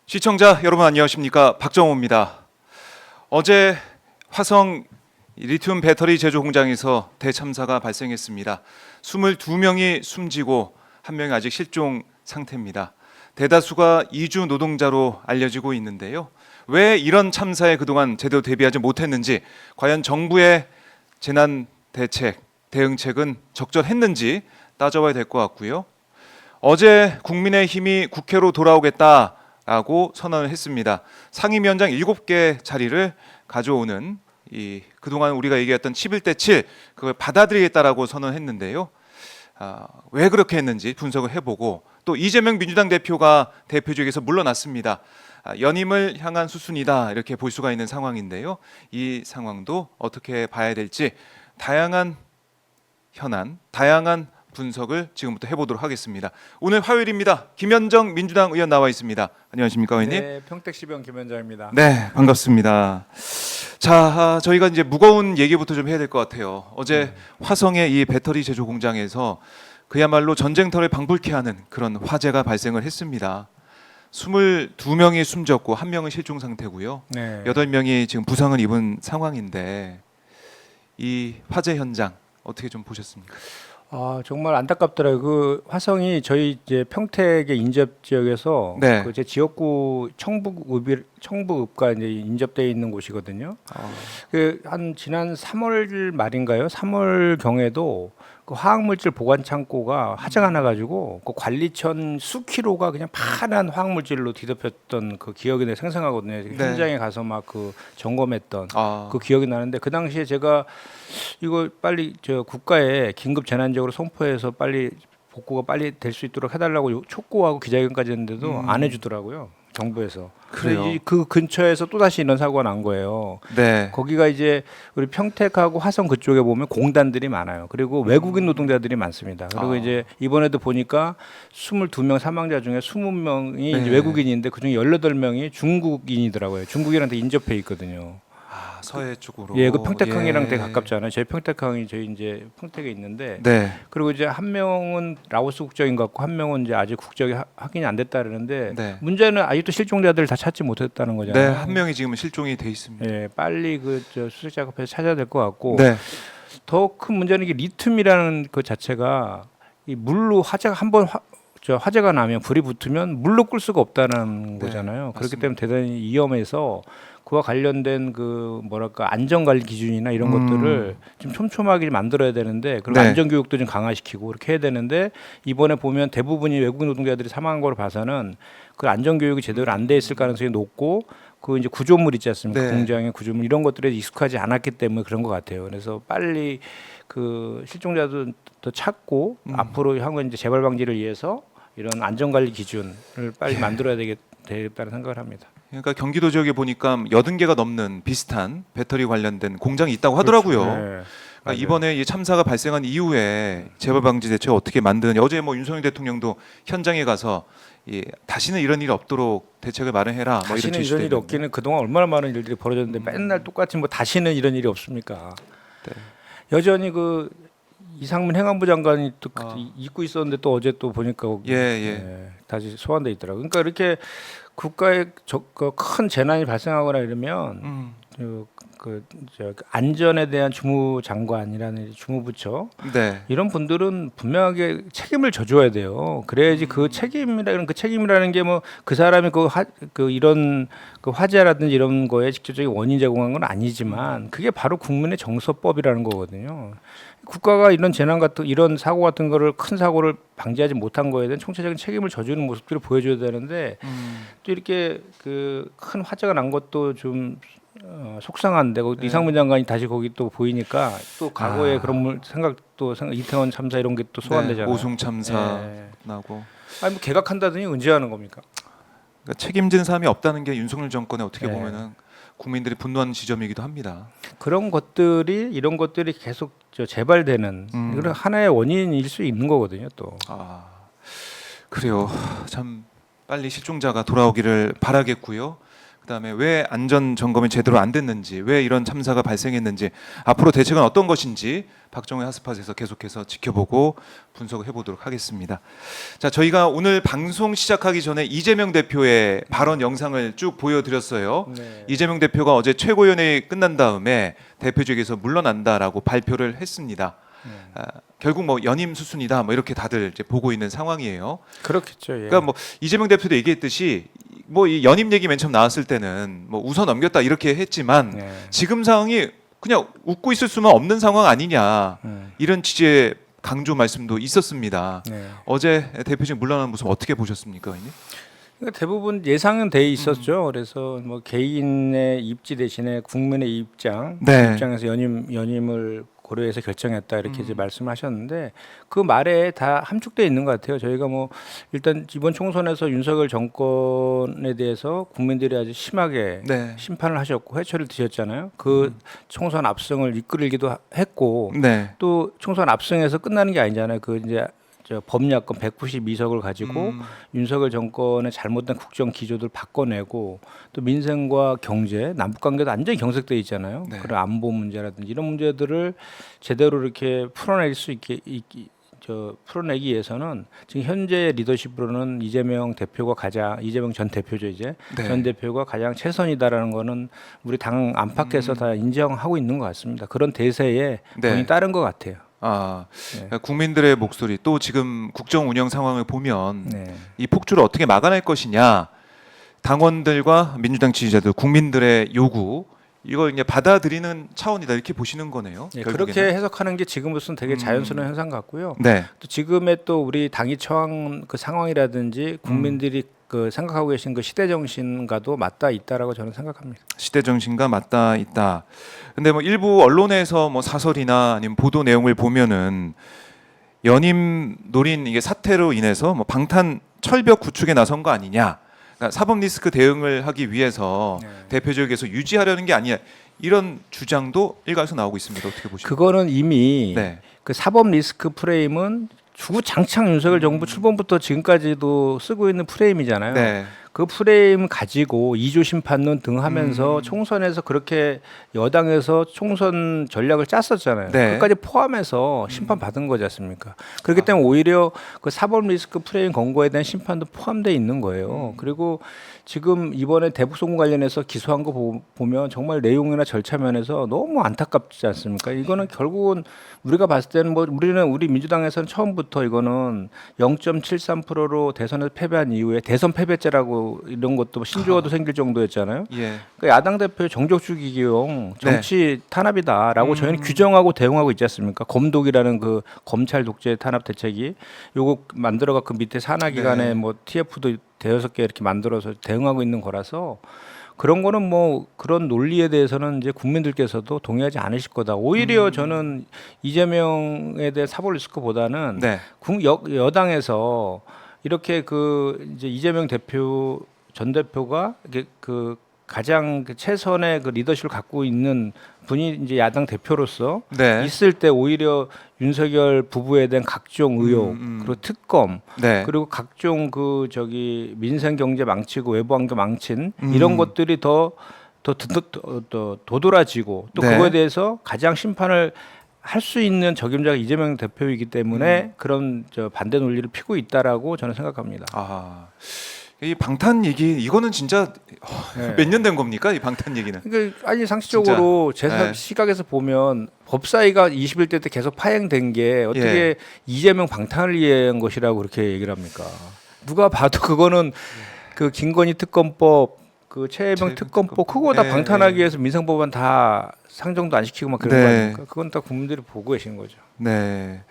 시청자 여러분 안녕하십니까, 박정호입니다. 어제 화성 리튬 배터리 제조 공장에서 대참사가 발생했습니다. 22명이 숨지고 1명이 아직 실종 상태입니다. 대다수가 이주 노동자로 알려지고 있는데요. 왜 이런 참사에 그동안 제대로 대비하지 못했는지, 과연 정부의 재난 대책, 대응책은 적절했는지 따져봐야 될 것 같고요. 어제 국민의힘이 국회로 돌아오겠다라고 선언을 했습니다. 상임위원장 7개 자리를 가져오는 그동안 우리가 얘기했던 11대 7 그걸 받아들이겠다라고 선언했는데요. 왜 그렇게 했는지 분석을 해보고, 또 이재명 민주당 대표가 대표직에서 물러났습니다. 연임을 향한 수순이다 이렇게 볼 수가 있는 상황인데요. 이 상황도 어떻게 봐야 될지 다양한 현안, 다양한 분석을 지금부터 해보도록 하겠습니다. 오늘 화요일입니다. 김현정 민주당 의원 나와 있습니다. 안녕하십니까, 의원님? 네, 평택시병 김현정입니다. 네, 반갑습니다. 자, 저희가 이제 무거운 얘기부터 좀 해야 될 것 같아요. 어제 화성의 이 배터리 제조 공장에서 그야말로 전쟁터를 방불케 하는 그런 화재가 발생을 했습니다. 22명이 숨졌고 1명은 실종 상태고요. 네. 8명이 지금 부상을 입은 상황인데, 이 화재 현장 어떻게 좀 보셨습니까? 정말 안타깝더라고요. 그 화성이 저희 이제 평택의 인접 지역에서 네. 그 제 지역구 청부읍과 이제 인접되어 있는 곳이거든요. 그 한 지난 3월 말인가요? 3월 경에도 그 화학물질 보관 창고가 화재가 나가지고 그 관리천 수킬로가 그냥 파란 화학물질로 뒤덮였던 그 기억이 내 생생하거든요. 네. 현장에 가서 막 그 점검했던 아, 그 기억이 나는데, 그 당시에 제가 이거 빨리 저 국가에 긴급 재난적으로 선포해서 빨리 복구가 빨리 될 수 있도록 해달라고 촉구하고 기자회견까지 했는데도 안 해주더라고요, 정부에서. 그래요? 그래서 그 근처에서 또 다시 이런 사고가 난 거예요. 네. 거기가 이제 우리 평택하고 화성 그쪽에 보면 공단들이 많아요. 그리고 외국인 노동자들이 많습니다. 그리고 이제 이번에도 보니까 22명 사망자 중에 20명이 네. 이제 외국인인데 그중에 18명이 중국인이더라고요. 중국인한테 인접해 있거든요. 서해 쪽으로. 예, 그 평택항이랑 예. 되게 가깝잖아요. 저희 평택항이 저희 이제 평택에 있는데, 네. 그리고 이제 한 명은 라오스 국적인 것 같고 한 명은 이제 아직 국적이 확인이 안 됐다 그러는데, 네. 문제는 아직도 실종자들 다 찾지 못했다는 네, 거잖아요. 1명이 지금 실종이 돼 있습니다. 예, 빨리 그 저 수색 작업해서 찾아야 될 것 같고, 네. 더 큰 문제는 이게 리튬이라는 그 자체가 이 물로 화재가 한번 화재가 나면 불이 붙으면 물로 끌 수가 없다는 네, 거잖아요. 그렇기 맞습니다. 때문에 대단히 위험해서 그와 관련된 그 뭐랄까 안전관리 기준이나 이런 것들을 좀 촘촘하게 만들어야 되는데, 그리고 네. 안전교육도 좀 강화시키고 이렇게 해야 되는데, 이번에 보면 대부분이 외국인 노동자들이 사망한 걸 봐서는 그 안전교육이 제대로 안 돼 있을 가능성이 높고, 그 이제 구조물 있지 않습니까? 네. 공장의 구조물 이런 것들에 익숙하지 않았기 때문에 그런 것 같아요. 그래서 빨리 그 실종자도 더 찾고 앞으로 향후 이제 재발 방지를 위해서 이런 안전관리 기준을 빨리 만들어야 되겠다는 생각을 합니다. 그러니까 경기도 지역에 보니까 80개가 넘는 비슷한 배터리 관련된 공장이 있다고 하더라고요. 그렇죠. 네. 그러니까 맞아요. 이번에 이 참사가 발생한 이후에 재발 방지 대책 어떻게 만드느냐. 어제 뭐 윤석열 대통령도 현장에 가서 다시는 이런 일이 없도록 대책을 마련해라. 뭐 다시는 제시도 이런 일이 했는데. 없기는 그동안 얼마나 많은 일들이 벌어졌는데 맨날 똑같이 뭐 다시는 이런 일이 없습니까? 네. 여전히 그 이상민 행안부 장관이 또 아. 잊고 있었는데 또 어제 또 보니까 예. 다시 소환돼 있더라고요. 그러니까 이렇게 국가에 큰 재난이 발생하거나 이러면 저 안전에 대한 주무장관이라는 주무부처 네. 이런 분들은 분명하게 책임을 져줘야 돼요. 그래야지 그 책임이라는 게 뭐 그 사람이 이런 그 화재라든지 이런 거에 직접적인 원인 제공한 건 아니지만, 그게 바로 국민의 정서법이라는 거거든요. 국가가 이런 재난 같은 이런 사고 같은 거를 큰 사고를 방지하지 못한 거에 대한 총체적인 책임을 져주는 모습들을 보여줘야 되는데, 또 이렇게 그 큰 화재가 난 것도 좀 속상한데 네. 이상민 장관이 다시 거기 또 보이니까 또 과거에 그런 이태원 참사 이런 게 또 소환되잖아요. 네. 오송 참사 예. 나고. 아니 뭐 개각한다더니 언제 하는 겁니까? 그러니까 책임진 사람이 없다는 게 윤석열 정권의 어떻게 네. 보면은 국민들이 분노하는 지점이기도 합니다. 이런 것들이 계속 재발되는 그런 하나의 원인일 수 있는 거거든요. 또 그래요. 참 빨리 실종자가 돌아오기를 바라겠고요. 그다음에 왜 안전 점검이 제대로 안 됐는지, 왜 이런 참사가 발생했는지, 앞으로 대책은 어떤 것인지 박정희 핫스팟에서 계속해서 지켜보고 분석을 해보도록 하겠습니다. 자, 저희가 오늘 방송 시작하기 전에 이재명 대표의 발언 영상을 쭉 보여드렸어요. 네. 이재명 대표가 어제 최고위원회의 끝난 다음에 대표직에서 물러난다라고 발표를 했습니다. 결국 뭐 연임 수순이다, 뭐 이렇게 다들 이제 보고 있는 상황이에요. 그렇겠죠. 예. 그러니까 뭐 이재명 대표도 얘기했듯이 뭐 이 연임 얘기 맨 처음 나왔을 때는 뭐 웃어 넘겼다 이렇게 했지만 네. 지금 상황이 그냥 웃고 있을 수만 없는 상황 아니냐, 이런 취지의 강조 말씀도 있었습니다. 네. 어제 대표직 물러나는 모습 어떻게 보셨습니까, 의원님? 그러니까 대부분 예상은 돼 있었죠. 그래서 뭐 개인의 입지 대신에 국민의 입장, 네. 입장에서 연임을 고려해서 결정했다 이렇게 이제 말씀하셨는데 그 말에 다 함축돼 있는 것 같아요. 저희가 뭐 일단 이번 총선에서 윤석열 정권에 대해서 국민들이 아주 심하게 네. 심판을 하셨고 회초를 드셨잖아요. 그 총선 압승을 이끌기도 했고 네. 또 총선 압승에서 끝나는 게 아니잖아요. 그 이제 저 범야권 192석을 가지고 윤석열 정권의 잘못된 국정 기조들 바꿔내고 또 민생과 경제, 남북 관계도 완전히 경색돼 있잖아요. 네. 그런 안보 문제라든지 이런 문제들을 제대로 이렇게 풀어낼 수 있게 풀어내기 위해서는 지금 현재 리더십으로는 이재명 전 대표죠 이제 네. 전 대표가 가장 최선이다라는 거는 우리 당 안팎에서 다 인정하고 있는 것 같습니다. 그런 대세에 네. 본인이 따른 것 같아요. 아, 네. 국민들의 목소리, 또 지금 국정 운영 상황을 보면 네. 이 폭주를 어떻게 막아낼 것이냐, 당원들과 민주당 지지자들, 국민들의 요구, 이걸 이제 받아들이는 차원이다 이렇게 보시는 거네요. 네, 결국에는. 그렇게 해석하는 게 지금으로서는 되게 자연스러운 현상 같고요. 네. 또 지금의 또 우리 당이 처한 그 상황이라든지 국민들이 그 생각하고 계신 그 시대 정신과도 맞닿아 있다라고 저는 생각합니다. 시대 정신과 맞닿아 있다. 근데 뭐 일부 언론에서 뭐 사설이나 아니면 보도 내용을 보면은 연임 노린 이게 사태로 인해서 뭐 방탄 철벽 구축에 나선 거 아니냐. 그러니까 사법 리스크 대응을 하기 위해서 네. 대표직에서 유지하려는 게 아니냐. 이런 주장도 일각에서 나오고 있습니다. 어떻게 보십니까? 그거는 이미 네. 그 사법 리스크 프레임은 주구장창 윤석열 정부 출범부터 지금까지도 쓰고 있는 프레임이잖아요. 네. 그 프레임 가지고 2조 심판론 등 하면서 총선에서 그렇게 여당에서 총선 전략을 짰었잖아요. 네. 그까지 포함해서 심판 받은 거지 않습니까? 그렇기 때문에 오히려 그 사법 리스크 프레임 권고에 대한 심판도 포함되어 있는 거예요. 그리고 지금 이번에 대북 송금 관련해서 기소한 거 보면 정말 내용이나 절차 면에서 너무 안타깝지 않습니까? 이거는 결국은 우리가 봤을 때는 뭐 우리 민주당에서는 처음부터 이거는 0.73%로 대선에서 패배한 이후에 대선 패배죄라고 이런 것도 신조어도 생길 정도였잖아요. 예. 그러니까 야당 대표의 정적 죽이기용 정치 탄압이다라고 저희는 규정하고 대응하고 있지 않습니까? 검독이라는 그 검찰 독재 탄압 대책이 요거 만들어가 그 밑에 산하기관에 네. 뭐 TF도 대여섯 개 이렇게 만들어서 대응하고 있는 거라서 그런 거는 뭐 그런 논리에 대해서는 이제 국민들께서도 동의하지 않으실 거다. 오히려 저는 이재명에 대해 사법 리스크보다는 네. 여당에서 이렇게 그 이제 이재명 전 대표가 이게 그 가장 그 최선의 그 리더십을 갖고 있는 분이 이제 야당 대표로서 네. 있을 때 오히려 윤석열 부부에 대한 각종 의혹 그리고 특검 네. 그리고 각종 그 저기 민생 경제 망치고 외부 환경 망친 이런 것들이 더 도드라지고 또 네. 그거에 대해서 가장 심판을 할 수 있는 적임자가 이재명 대표이기 때문에 그런 저 반대 논리를 피고 있다라고 저는 생각합니다. 아, 이 방탄 얘기 이거는 진짜 네. 몇 년 된 겁니까? 이 방탄 얘기는? 그러니까 아니 상식적으로 제 네. 시각에서 보면 법사위가 21대 때 계속 파행된 게 어떻게 이재명 방탄을 위한 것이라고 그렇게 얘기를 합니까? 누가 봐도 그거는 그 김건희 특검법, 그 최혜병 특검법 그거 다 네. 방탄하기 위해서 민생법안 다 상정도 안 시키고 막 그런 네. 거 아닙니까? 그건 다 국민들이 보고 계시는 거죠. 네.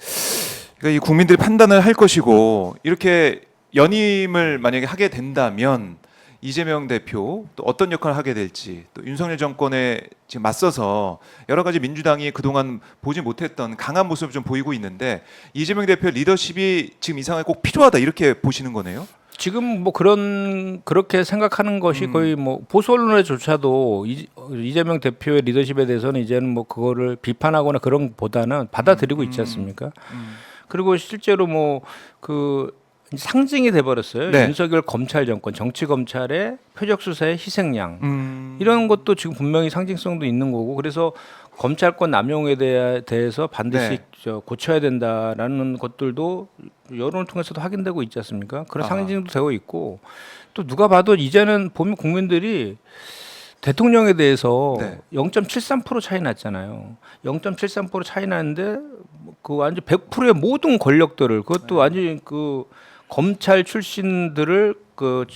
그러니까 이 국민들이 판단을 할 것이고 이렇게 연임을 만약에 하게 된다면 이재명 대표 또 어떤 역할을 하게 될지 또 윤석열 정권에 지금 맞서서 여러 가지 민주당이 그동안 보지 못했던 강한 모습을 좀 보이고 있는데 이재명 대표의 리더십이 지금 이 상황에 꼭 필요하다 이렇게 보시는 거네요. 지금 뭐 그렇게 생각하는 것이 거의 뭐 보수 언론에조차도 이재명 대표의 리더십에 대해서는 이제는 뭐 그거를 비판하거나 그런 보다는 받아들이고 있지 않습니까? 그리고 실제로 뭐 그 이제 상징이 돼버렸어요. 네. 윤석열 검찰 정권, 정치 검찰의 표적 수사의 희생양 이런 이런 것도 지금 분명히 상징성도 있는 거고 그래서 검찰권 남용에 대해서 반드시 네. 고쳐야 된다라는 것들도 여론을 통해서도 확인되고 있지 않습니까? 그런 아. 상징도 되고 있고 또 누가 봐도 이제는 보면 국민들이 대통령에 대해서 네. 0.73% 차이 났잖아요. 0.73% 차이 났는데 그 완전 100%의 모든 권력들을 그것도 완전 그 검찰 출신들을 그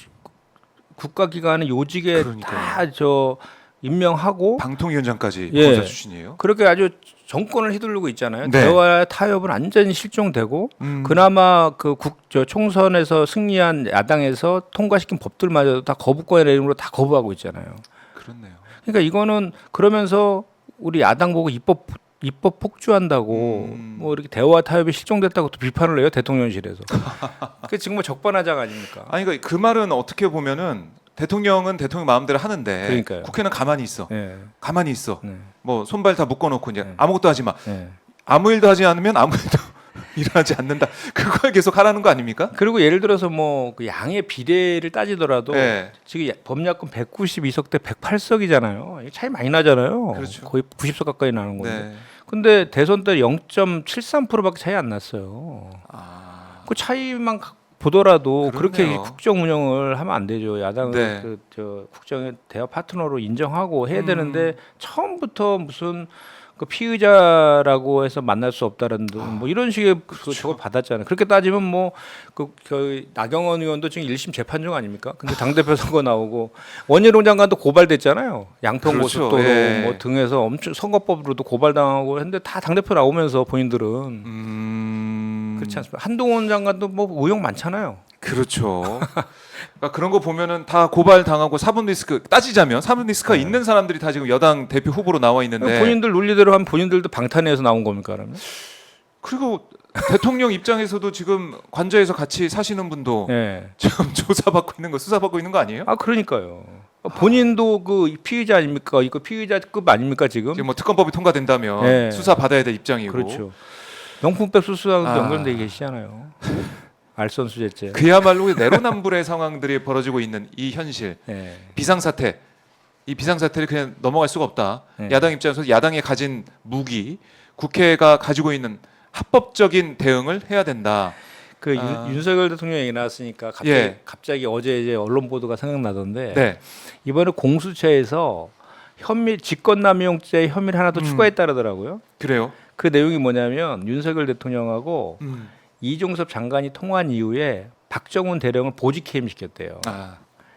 국가기관의 요직에 그러니까요. 다 저 임명하고 방통위원장까지 예. 검사 출신이에요. 그렇게 아주 정권을 휘두르고 있잖아요. 네. 대화 타협은 완전히 실종되고 그나마 그 총선에서 승리한 야당에서 통과시킨 법들마저도 다 거부권의 이름으로 다 거부하고 있잖아요. 그렇네요. 그러니까 이거는 그러면서 우리 야당 보고 입법 폭주한다고 뭐 이렇게 대화 타협이 실종됐다고 또 비판을 해요 대통령실에서. 그 지금 뭐 적반하장 아닙니까? 아니 그러니까 그 말은 어떻게 보면은 대통령은 대통령 마음대로 하는데 그러니까요. 국회는 가만히 있어. 네. 가만히 있어. 네. 뭐 손발 다 묶어놓고 이제 네. 아무것도 하지 마. 네. 아무 일도 하지 않으면 아무 일도 일어나지 않는다. 그걸 계속 하라는 거 아닙니까? 그리고 예를 들어서 뭐 그 양의 비례를 따지더라도 네. 지금 범야권 192석 대 108석이잖아요. 차이 많이 나잖아요. 그렇죠. 거의 90석 가까이 나는 건데. 네. 근데 대선 때 0.73%밖에 차이 안 났어요. 아, 그 차이만 보더라도 그렇게 그렇네요. 국정 운영을 하면 안 되죠. 야당은 네. 저 국정의 대화 파트너로 인정하고 해야 되는데 처음부터 무슨 그 피의자라고 해서 만날 수 없다는 뭐 이런 식의 그 저걸 받았잖아요. 그렇게 따지면 뭐그 나경원 의원도 지금 1심 재판 중 아닙니까? 근데 당 대표 선거 나오고 원희룡 장관도 고발됐잖아요. 양평 그렇죠. 고속도로 예. 뭐 등에서 엄청 선거법으로도 고발당하고 했는데 다 당 대표 나오면서 본인들은 그렇지 않습니까? 한동훈 장관도 뭐 의혹 많잖아요. 그렇죠. 그러니까 그런 거 보면은 다 고발 당하고 사법 리스크 따지자면 사법 리스크가 네. 있는 사람들이 다 지금 여당 대표 후보로 나와 있는데 본인들 논리대로 하면 본인들도 방탄해서 나온 겁니까 그러면? 그리고 대통령 입장에서도 지금 관저에서 같이 사시는 분도 네. 지금 조사받고 있는 거 수사받고 있는 거 아니에요? 아 그러니까요. 본인도 그 피의자 아닙니까? 이거 피의자급 아닙니까 지금? 지금 뭐 특검법이 통과된다면 네. 수사 받아야 될 입장이고 그렇죠. 명품백 수수하고 아. 연결돼 계시잖아요. 알선수재죄. 그야말로 내로남불의 상황들이 벌어지고 있는 이 현실 네. 비상사태 이 비상사태를 그냥 넘어갈 수가 없다. 네. 야당 입장에서 야당이 가진 무기 국회가 가지고 있는 합법적인 대응을 해야 된다. 그 아. 윤석열 대통령 얘기 나왔으니까 갑자기, 예. 갑자기 어제 이제 언론 보도가 생각나던데 네. 이번에 공수처에서 직권남용죄 혐의를 하나 더 추가했다 그러더라고요. 그래요. 그 내용이 뭐냐면 윤석열 대통령하고 이종섭 장관이 통화한 이후에 박정훈 대령을 보직 해임시켰대요. 아,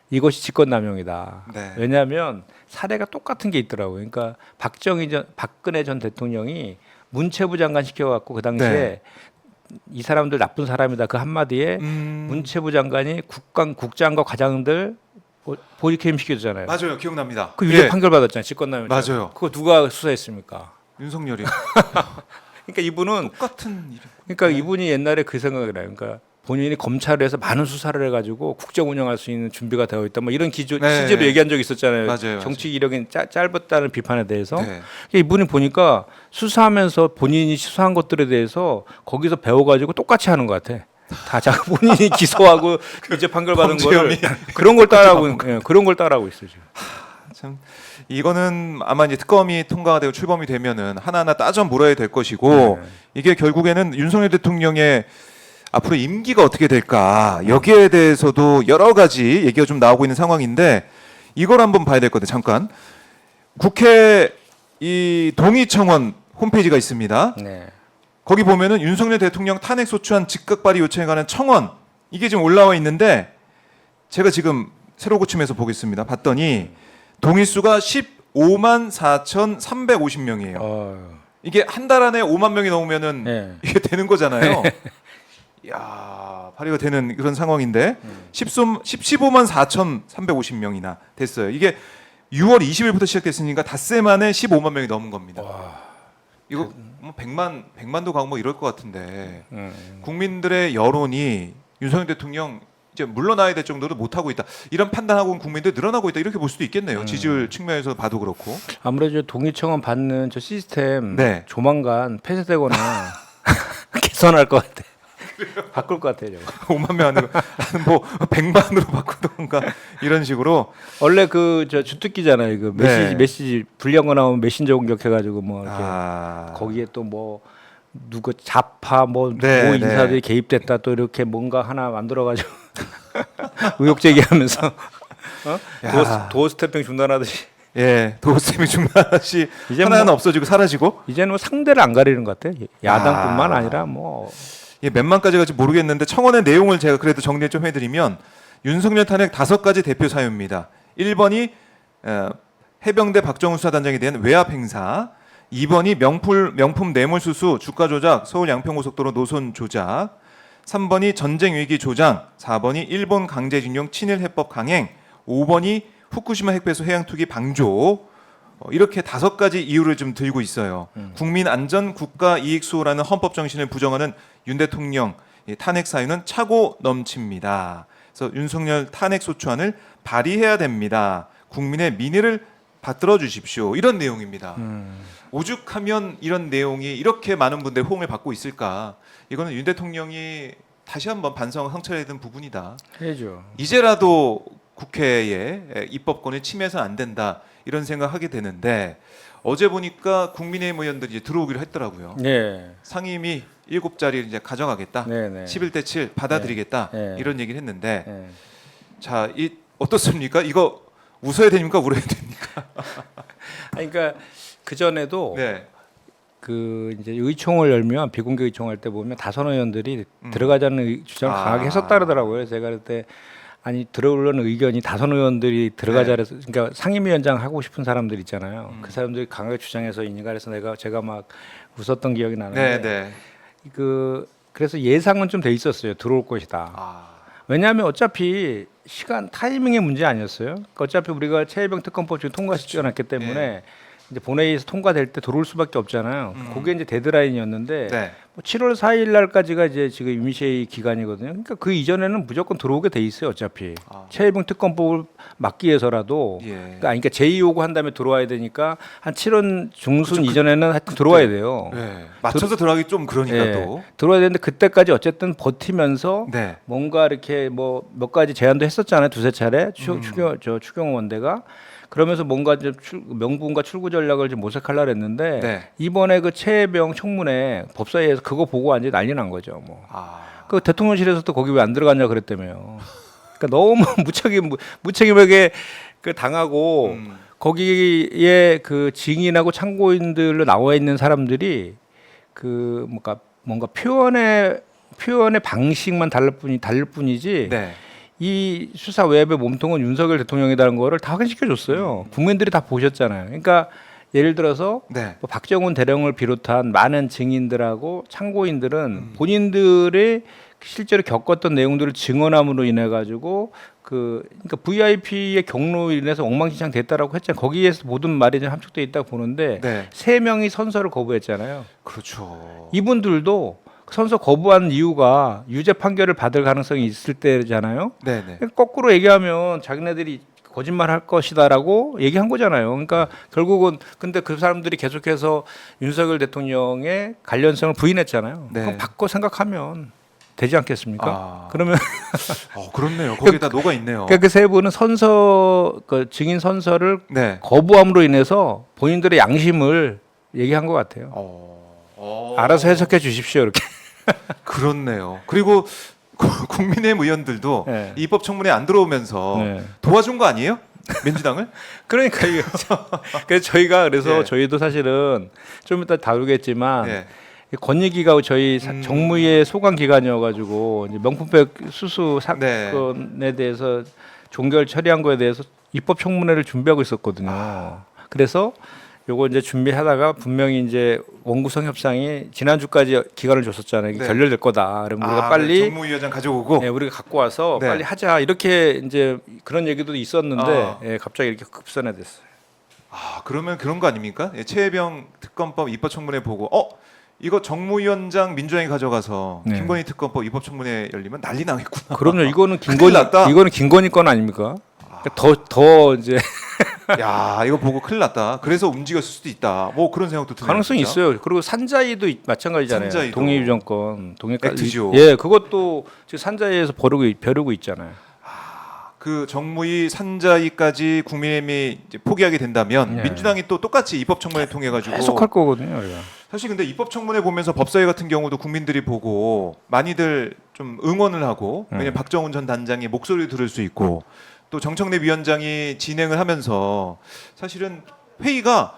이것이 직권남용이다. 네. 왜냐하면 사례가 똑같은 게 있더라고요. 그러니까 박근혜 전 대통령이 문체부 장관 시켜갖고 그 당시에 네. 이 사람들 나쁜 사람이다 그 한마디에 문체부 장관이 국장과 과장들 보직해임 시켜주잖아요. 맞아요. 기억납니다. 그 유죄 예. 판결 받았잖아요. 직권남용. 맞아요. 그거 누가 수사했습니까? 윤석열이 그러니까 이분은 똑같은 일. 그러니까 이분이 옛날에 그 생각을 해요. 그러니까 본인이 검찰에서 많은 수사를 해가지고 국정 운영할 수 있는 준비가 되어 있다. 뭐 이런 기조 네. 실제로 얘기한 적이 있었잖아요. 맞아요, 정치 이력이 짧았다는 비판에 대해서 네. 그러니까 이분이 보니까 수사하면서 본인이 수사한 것들에 대해서 거기서 배워가지고 똑같이 하는 것 같아. 다 자기 본인이 기소하고 유죄 판결 받은 범죄 거를 혐의. 그런 걸 따라하고 그런 걸 따라하고 있어요 지금. 참 이거는 아마 이제 특검이 통과가 되고 출범이 되면은 하나하나 따져 물어야 될 것이고 네. 이게 결국에는 윤석열 대통령의 앞으로 임기가 어떻게 될까 여기에 대해서도 여러 가지 얘기가 좀 나오고 있는 상황인데 이걸 한번 봐야 될 건데 잠깐 국회 이 동의청원 홈페이지가 있습니다. 네. 거기 보면은 윤석열 대통령 탄핵 소추안 즉각 발의 요청에 관한 청원 이게 지금 올라와 있는데 제가 지금 새로 고침해서 보겠습니다. 봤더니 동의 수가 15만 4,350명이에요. 이게 한 달 안에 5만 명이 넘으면은 네. 이게 되는 거잖아요. 야 발의가 되는 그런 상황인데 15만 4,350명이나 됐어요. 이게 6월 20일부터 시작됐으니까 닷새 만에 15만 명이 넘은 겁니다. 이거 뭐 100만도 가고 뭐 이럴 것 같은데 국민들의 여론이 윤석열 대통령 이제 물러나야 될 정도로 못 하고 있다. 이런 판단하고 있는 국민들 늘어나고 있다. 이렇게 볼 수도 있겠네요. 지지율 측면에서 봐도 그렇고. 아무래도 동의청원 받는 저 시스템 네. 조만간 폐쇄되거나 개선할 것 같아. 바꿀 것 같아요. 저거. 5만 명 아니고 뭐 100만으로 바꾸던가 이런 식으로. 원래 그 저 주특기잖아요. 그 네. 메시지 불리한 거 나오면 메신저 공격해가지고 뭐 이렇게 아. 거기에 또 뭐 누구 자파 뭐 네, 인사들이 개입됐다 또 이렇게 뭔가 하나 만들어가지고 의혹 제기하면서 야. 도어 스태핑 중단하듯이 예, 도스템이 중단시 이제 하나는 뭐- 없어지고 사라지고. 이제는 뭐 상대를 안 가리는 것 같아요. 야당뿐만 아니라 뭐 예, 몇 만까지 갈지 모르겠는데 청원의 내용을 제가 그래도 정리 좀 해드리면 윤석열 탄핵 5가지 대표 사유입니다. 1번이 해병대 박정훈 수사단장에 대한 외압 행사, 2번이 명품 뇌물수수, 주가 조작, 서울 양평고속도로 노선 조작, 3번이 전쟁 위기 조장, 4번이 일본 강제징용 친일 해법 강행, 5번이 후쿠시마 핵폐수 해양 투기 방조. 이렇게 5가지 이유를 좀 들고 있어요. 국민 안전, 국가 이익 수호라는 헌법 정신을 부정하는 윤 대통령 탄핵 사유는 차고 넘칩니다. 그래서 윤석열 탄핵 소추안을 발의해야 됩니다. 국민의 민의를 받들어 주십시오. 이런 내용입니다. 오죽하면 이런 내용이 이렇게 많은 분들의 호응을 받고 있을까? 이거는 윤 대통령이 다시 한번 반성을 성찰해야 되는 부분이다. 해야죠. 이제라도 국회의 입법권을 침해해서는 안 된다 이런 생각하게 되는데 어제 보니까 국민의힘 의원들이 이제 들어오기로 했더라고요. 네. 상임위 7자리를 이제 가져가겠다. 네, 네. 11대 7 받아들이겠다. 네. 이런 얘기를 했는데 네. 자, 이 어떻습니까? 이거 웃어야 됩니까? 울어야 됩니까? 아니, 그러니까 그 전에도 네. 그 이제 의총을 열면 비공개 의총할 때 보면 다선 의원들이 들어가자는 주장을 강하게 했었다 그러더라고요. 제가 그때 아니 들어오려는 의견이 다선 의원들이 들어가자 그래서 그러니까 상임위원장 하고 싶은 사람들 있잖아요. 그 사람들이 강하게 주장해서 이니까 그래서 제가 막 웃었던 기억이 나는데 네, 네. 그래서 예상은 좀 돼 있었어요. 들어올 것이다. 아. 왜냐하면 어차피 시간 타이밍의 문제 아니었어요. 그러니까 어차피 우리가 최혜병 특검법 지금 통과시켜 놨기 때문에 이제 본회의에서 통과될 때 들어올 수밖에 없잖아요. 그게 이제 데드라인이었는데 네. 뭐 7월 4일 날까지가 이제 지금 임시회의 기간이거든요. 그러니까 그 이전에는 무조건 들어오게 돼 있어요. 어차피 최혜병 특검법을 막기 위해서라도 예. 그러니까 제2 요구한 다음에 들어와야 되니까 한 7월 중순 이전에는 하여튼 들어와야 돼요. 네. 맞춰서 들어가기 좀 그러니까 예, 또. 들어와야 되는데 그때까지 어쨌든 버티면서 네. 뭔가 이렇게 뭐 몇 가지 제안도 했었잖아요. 두세 차례 추경호 원대가 그러면서 뭔가 좀 명분과 출구 전략을 좀 모색하려고 했는데 네. 이번에 그 최혜병 청문회 법사위에서 그거 보고 완전히 난리 난 거죠. 뭐. 아. 그 대통령실에서도 거기 왜 안 들어갔냐 그랬다며요. 그러니까 너무 무책임하게 그 당하고 거기에 그 증인하고 참고인들로 나와 있는 사람들이 그 뭔가 표현의 방식만 다를 뿐이지 네. 이 수사 외압의 몸통은 윤석열 대통령이라는 거를 다 확인시켜 줬어요. 국민들이 다 보셨잖아요. 그러니까 예를 들어서 네. 뭐 박정훈 대령을 비롯한 많은 증인들하고 참고인들은 본인들이 실제로 겪었던 내용들을 증언함으로 인해 가지고 그러니까 VIP의 경로로 인해서 엉망진창 됐다라고 했잖아요. 거기에서 모든 말이 좀 함축돼 있다고 보는데 네. 3명이 선서를 거부했잖아요. 그렇죠. 이분들도 선서 거부한 이유가 유죄 판결을 받을 가능성이 있을 때잖아요. 네, 네. 거꾸로 얘기하면 자기네들이 거짓말 할 것이다라고 얘기한 거잖아요. 그러니까 결국은 근데 그 사람들이 계속해서 윤석열 대통령의 관련성을 부인했잖아요. 네. 그럼 바꿔 생각하면 되지 않겠습니까? 아. 그러면 그렇네요. 거기에 다 녹아 있네요. 그러니까 그 세 분은 그 증인 선서를 네. 거부함으로 인해서 본인들의 양심을 얘기한 것 같아요. 알아서 해석해 주십시오 이렇게. 그렇네요. 그리고 국민의힘 의원들도 네. 입법 청문회 안 들어오면서 네. 도와준 거 아니에요? 민주당을? 그러니까 이게 그래서 저희가 그래서 예. 저희도 사실은 좀 이따 다루겠지만 네. 권익위가 저희 정무위의 소관 기관이어가지고 이제 명품백 수수 네. 사건에 대해서 종결 처리한 거에 대해서 입법 청문회를 준비하고 있었거든요. 그래서 요거 이제 준비하다가 분명히 이제 원구성 협상이 지난주까지 기간을 줬었잖아요. 이게 네. 결렬될 거다. 그러면 우리가 네. 빨리 정무위원장 가져오고. 네, 우리가 갖고 와서 네. 빨리 하자 이렇게 이제 그런 얘기도 있었는데 아. 갑자기 이렇게 급선회됐어요. 그러면 그런 거 아닙니까? 최혜병 특검법 입법 청문회 보고 이거 정무위원장 민주당이 가져가서 네. 김건희 특검법 입법 청문회 열리면 난리 나겠구나. 그럼요. 이거는 큰일 났다. 이거는 김건희 건 아닙니까? 그러니까 더 이제 야 이거 보고 큰일 났다. 그래서 움직였을 수도 있다. 뭐 그런 생각도 드네요. 가능성이 진짜. 있어요. 그리고 산자위도 마찬가지잖아요. 산자위도. 동해유정권, 동해까지. 액트죠. 예, 그것도 지금 산자위에서 벼르고 있잖아요. 그 정무위 산자위까지 국민의힘이 이제 포기하게 된다면 네. 민주당이 또 똑같이 입법청문회 통해 가지고 계속 할 거거든요. 우리가. 사실 근데 입법청문회 보면서 법사위 같은 경우도 국민들이 보고 많이들 좀 응원을 하고 왜냐면 박정훈 전 단장의 목소리를 들을 수 있고 또 정청래 위원장이 진행을 하면서 사실은 회의가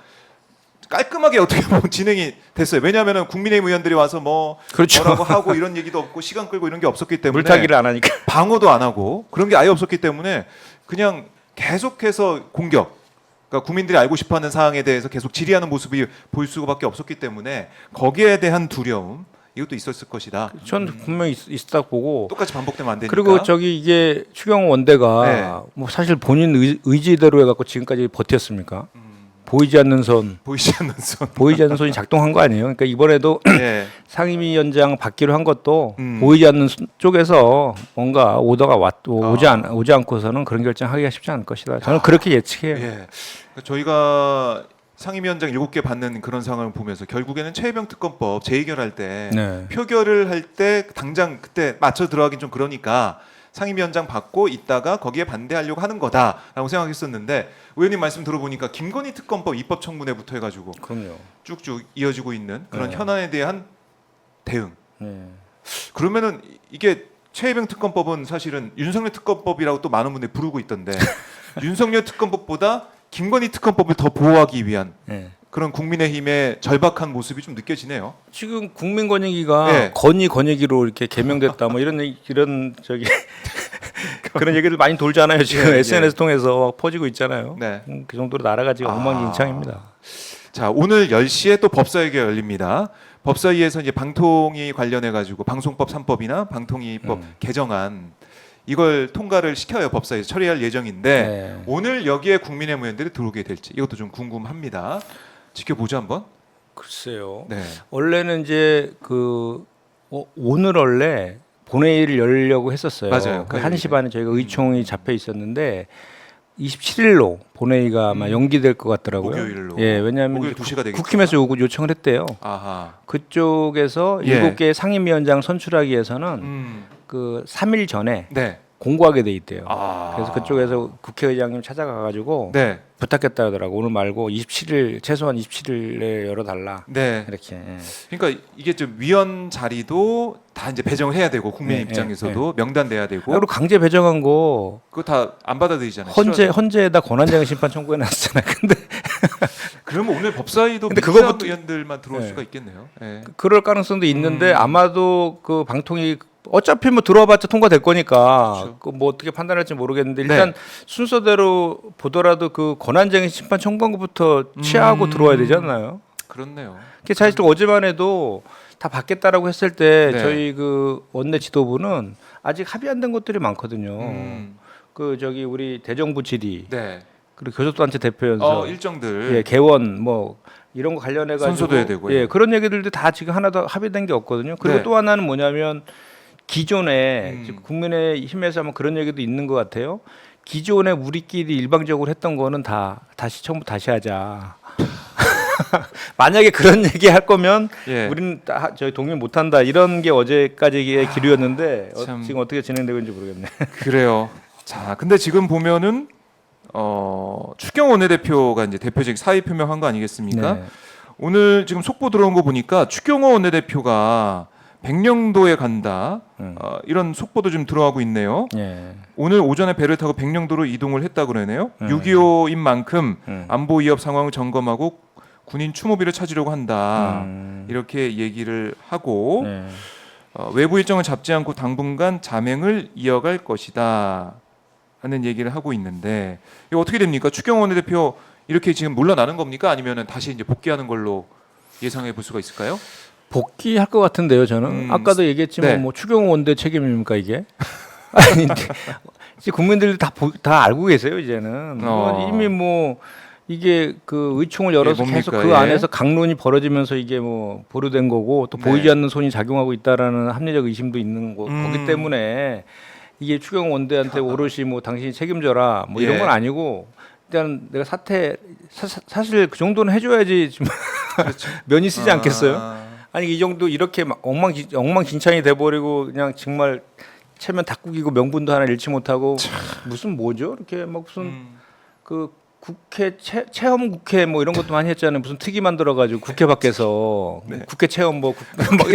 깔끔하게 어떻게 보면 진행이 됐어요. 왜냐하면 국민의힘 의원들이 와서 뭐 그렇죠. 뭐라고 하고 이런 얘기도 없고 시간 끌고 이런 게 없었기 때문에 물타기를 안 하니까. 방어도 안 하고 그런 게 아예 없었기 때문에 그냥 계속해서 공격. 그러니까 국민들이 알고 싶어하는 사항에 대해서 계속 질의하는 모습이 보일 수밖에 없었기 때문에 거기에 대한 두려움 이것도 있었을 것이다. 전 분명히 있었다 보고. 똑같이 반복되면 안 되니까. 그리고 저기 이게 추경호 원대가 네. 뭐 사실 본인 의지대로 해갖고 지금까지 버텼습니까? 보이지 않는 선, 보이지 않는 손. 보이지 않는 손이 작동한 거 아니에요? 그러니까 이번에도 네. 상임위원장 받기로 한 것도 음. 보이지 않는 쪽에서 뭔가 오더가 오지 않고서는 그런 결정하기가 쉽지 않을 것이다. 저는 그렇게 예측해요. 예. 그러니까 저희가 상임위원장 7개 받는 그런 상황을 보면서 결국에는 최혜병 특검법 재의결할 때 네. 표결을 할 때 당장 그때 맞춰 들어가긴 좀 그러니까 상임위원장 받고 있다가 거기에 반대하려고 하는 거다라고 생각했었는데 의원님 말씀 들어보니까 김건희 특검법 입법청문회부터 해가지고 그럼요. 쭉쭉 이어지고 있는 그런 네. 현안에 대한 대응. 네. 그러면은 이게 최혜병 특검법은 사실은 윤석열 특검법이라고 또 많은 분들이 부르고 있던데 윤석열 특검법보다 김건희 특검법을 더 보호하기 위한 네. 그런 국민의힘의 절박한 모습이 좀 느껴지네요. 지금 국민권익위가 네. 건의기로 이렇게 개명됐다 뭐 이런 저기 그런 얘기들 많이 돌잖아요. 지금 예, SNS 통해서 퍼지고 있잖아요. 네. 그 정도로 나라가 지금 엉망진창입니다. 자, 오늘 10시에 또 법사위가 열립니다. 법사위에서 이제 방통위 관련해 가지고 방송법 3법이나 방통위법 개정안 이걸 통과를 시켜요. 법사위에서 처리할 예정인데 네. 오늘 여기에 국민의힘 의원들이 들어오게 될지 이것도 좀 궁금합니다. 지켜보죠 한번. 글쎄요. 네. 원래는 이제 오늘 원래 본회의를 열려고 했었어요. 맞아요. 그 1시 반에 저희가 의총이 잡혀 있었는데 27일로 본회의가 아마 연기될 것 같더라고요. 목요일로. 예, 왜냐하면 목요일 이제 2시가 되겠죠. 국힘에서 요청을 했대요. 아하. 그쪽에서 예. 7개 상임위원장 선출하기 위해서는 음. 그 3일 전에 네. 공고하게 돼 있대요. 아. 그래서 그쪽에서 국회의장님 찾아가 가지고 네. 부탁했다 하더라고. 오늘 말고 27일 최소한 27일에 열어달라. 네. 이렇게. 예. 그러니까 이게 좀 위원 자리도 다 이제 배정을 해야 되고 국민 네, 입장에서도 명단 내야 되고 그리고 강제 배정한 거 그거 다 안 받아들이잖아요. 헌재에다 권한쟁의 심판 청구해 놨잖아요. 근데 그러면 오늘 법사위도 근데 민주당 그거부터- 의원들만 들어올 네. 수가 있겠네요. 네. 그럴 가능성도 있는데 아마도 그 방통위 어차피 뭐 들어와봤자 통과될 거니까 그렇죠. 그 뭐 어떻게 판단할지 모르겠는데 일단 네. 순서대로 보더라도 그 권한쟁의 심판 청구한 것부터 취하고 들어와야 되지 않나요? 그렇네요. 그 사실 어제만 해도 다 받겠다라고 했을 때 네. 저희 그 원내 지도부는 아직 합의 안 된 것들이 많거든요. 음. 그 저기 우리 대정부 질의 네. 그리고 교섭단체 대표 연설 일정들. 예, 개원 뭐 이런 거 관련해 가지고 순서도 해야 되고요. 예, 그런 얘기들도 다 지금 하나도 합의된 게 없거든요. 그리고 네. 또 하나는 뭐냐면 기존에 음. 국민의힘에서 아마 그런 얘기도 있는 것 같아요. 기존에 우리끼리 일방적으로 했던 거는 다 다시 처음부터 다시 하자. 만약에 그런 얘기 할 거면 예. 우리는 저희 동의 못 한다. 이런 게 어제까지의 기류였는데 참. 지금 어떻게 진행되고 있는지 모르겠네. 그래요. 자, 근데 지금 보면은 추경호 원내대표가 이제 대표직 사의 표명한 거 아니겠습니까? 네. 오늘 지금 속보 들어온 거 보니까 추경호 원내대표가 백령도에 간다. 이런 속보도 좀 들어가고 있네요. 예. 오늘 오전에 배를 타고 백령도로 이동을 했다 그러네요. 6.25인 만큼 안보 위협 상황을 점검하고 군인 추모비를 찾으려고 한다. 이렇게 얘기를 하고 네. 외부 일정을 잡지 않고 당분간 자맹을 이어갈 것이다 하는 얘기를 하고 있는데 이거 어떻게 됩니까? 추경호 원내대표 이렇게 지금 물러나는 겁니까? 아니면은 다시 이제 복귀하는 걸로 예상해 볼 수가 있을까요? 복귀할 것 같은데요, 저는. 아까도 얘기했지만 네. 뭐 추경호 원대 책임입니까 이게? 아니, 이제 국민들이 다 알고 계세요 이제는. 이미 뭐 이게 그 의총을 열어서 예, 계속 뭡니까? 그 예. 안에서 강론이 벌어지면서 이게 뭐 보류된 거고 또 네. 보이지 않는 손이 작용하고 있다라는 합리적 의심도 있는 거기 음. 때문에 이게 추경호 원대한테 오롯이 뭐 당신이 책임져라 뭐 예. 이런 건 아니고 일단 내가 사실 그 정도는 해줘야지 좀 그렇죠. 면이 쓰지 않겠어요? 아, 아니 이 정도 이렇게 막 엉망진창이 돼버리고 그냥 정말 체면 닭국이고 명분도 하나 잃지 못하고 무슨 뭐죠? 이렇게 막 무슨 그 국회 체험 국회 뭐 이런 것도 많이 했잖아요. 무슨 특위 만들어가지고 국회 밖에서 네. 국회 체험 뭐 막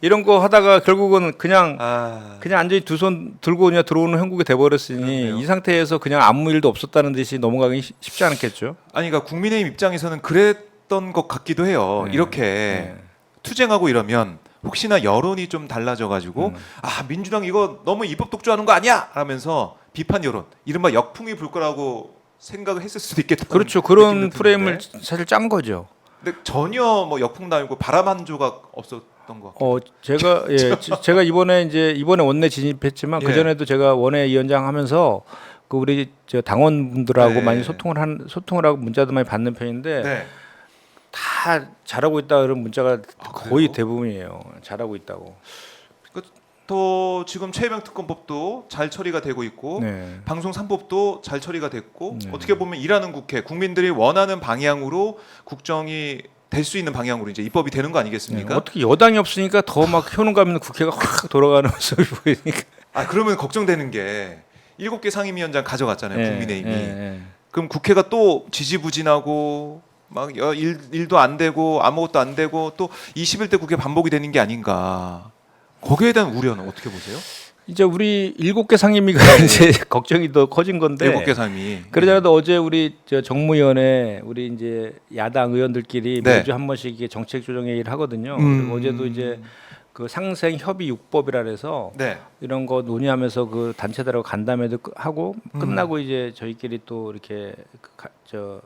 이런 거 하다가 결국은 그냥 앉아 두 손 들고 그냥 들어오는 형국이 돼버렸으니 그렇네요. 이 상태에서 그냥 아무 일도 없었다는 듯이 넘어가기 쉽지 않겠죠. 아니 그러니까 국민의힘 입장에서는 그랬던 것 같기도 해요. 네. 이렇게 네. 투쟁하고 이러면 혹시나 여론이 좀 달라져가지고 아 민주당 이거 너무 입법 독주하는 거 아니야? 하면서 비판 여론, 이른바 역풍이 불 거라고 생각을 했을 수도 있겠다. 그렇죠. 그런 프레임을 사실 짠 거죠. 근데 전혀 뭐 역풍 날고 바람 한 조각 없었던 것 같아요. 제가 이번에 원내 진입했지만 예. 그 전에도 제가 원내위원장 하면서 그 우리 저 당원분들하고 네. 많이 소통을 하고 문자도 많이 받는 편인데 네. 다 잘하고 있다 그런 문자가 거의 그래요? 대부분이에요. 잘하고 있다고. 또 지금 최혜병 특검법도 잘 처리가 되고 있고 네. 방송 3법도 잘 처리가 됐고 네. 어떻게 보면 일하는 국회, 국민들이 원하는 방향으로 국정이 될 수 있는 방향으로 이제 입법이 되는 거 아니겠습니까? 어떻게 여당이 없으니까 더 막 효능감 있는 국회가 확 돌아가는 모습이 보이니까. 아 그러면 걱정되는 게 7개 상임위원장 가져갔잖아요, 예, 국민의힘이. 예. 그럼 국회가 또 지지부진하고 막 일도 안 되고 아무것도 안 되고 또 21대 국회 반복이 되는 게 아닌가. 거기에 대한 우려는 어떻게 보세요? 이제 우리 7개 상임위가 이제 걱정이 더 커진 건데. 7개 상임위. 그러더라도 어제 우리 저 정무위원회 우리 이제 야당 의원들끼리 네. 매주 한 번씩 이게 정책 조정 회의를 하거든요. 그리고 어제도 이제 그 상생 협의 6법이라 해서 네. 이런 거 논의하면서 그 단체들하고 간담회도 하고 끝나고 이제 저희끼리 또 이렇게 저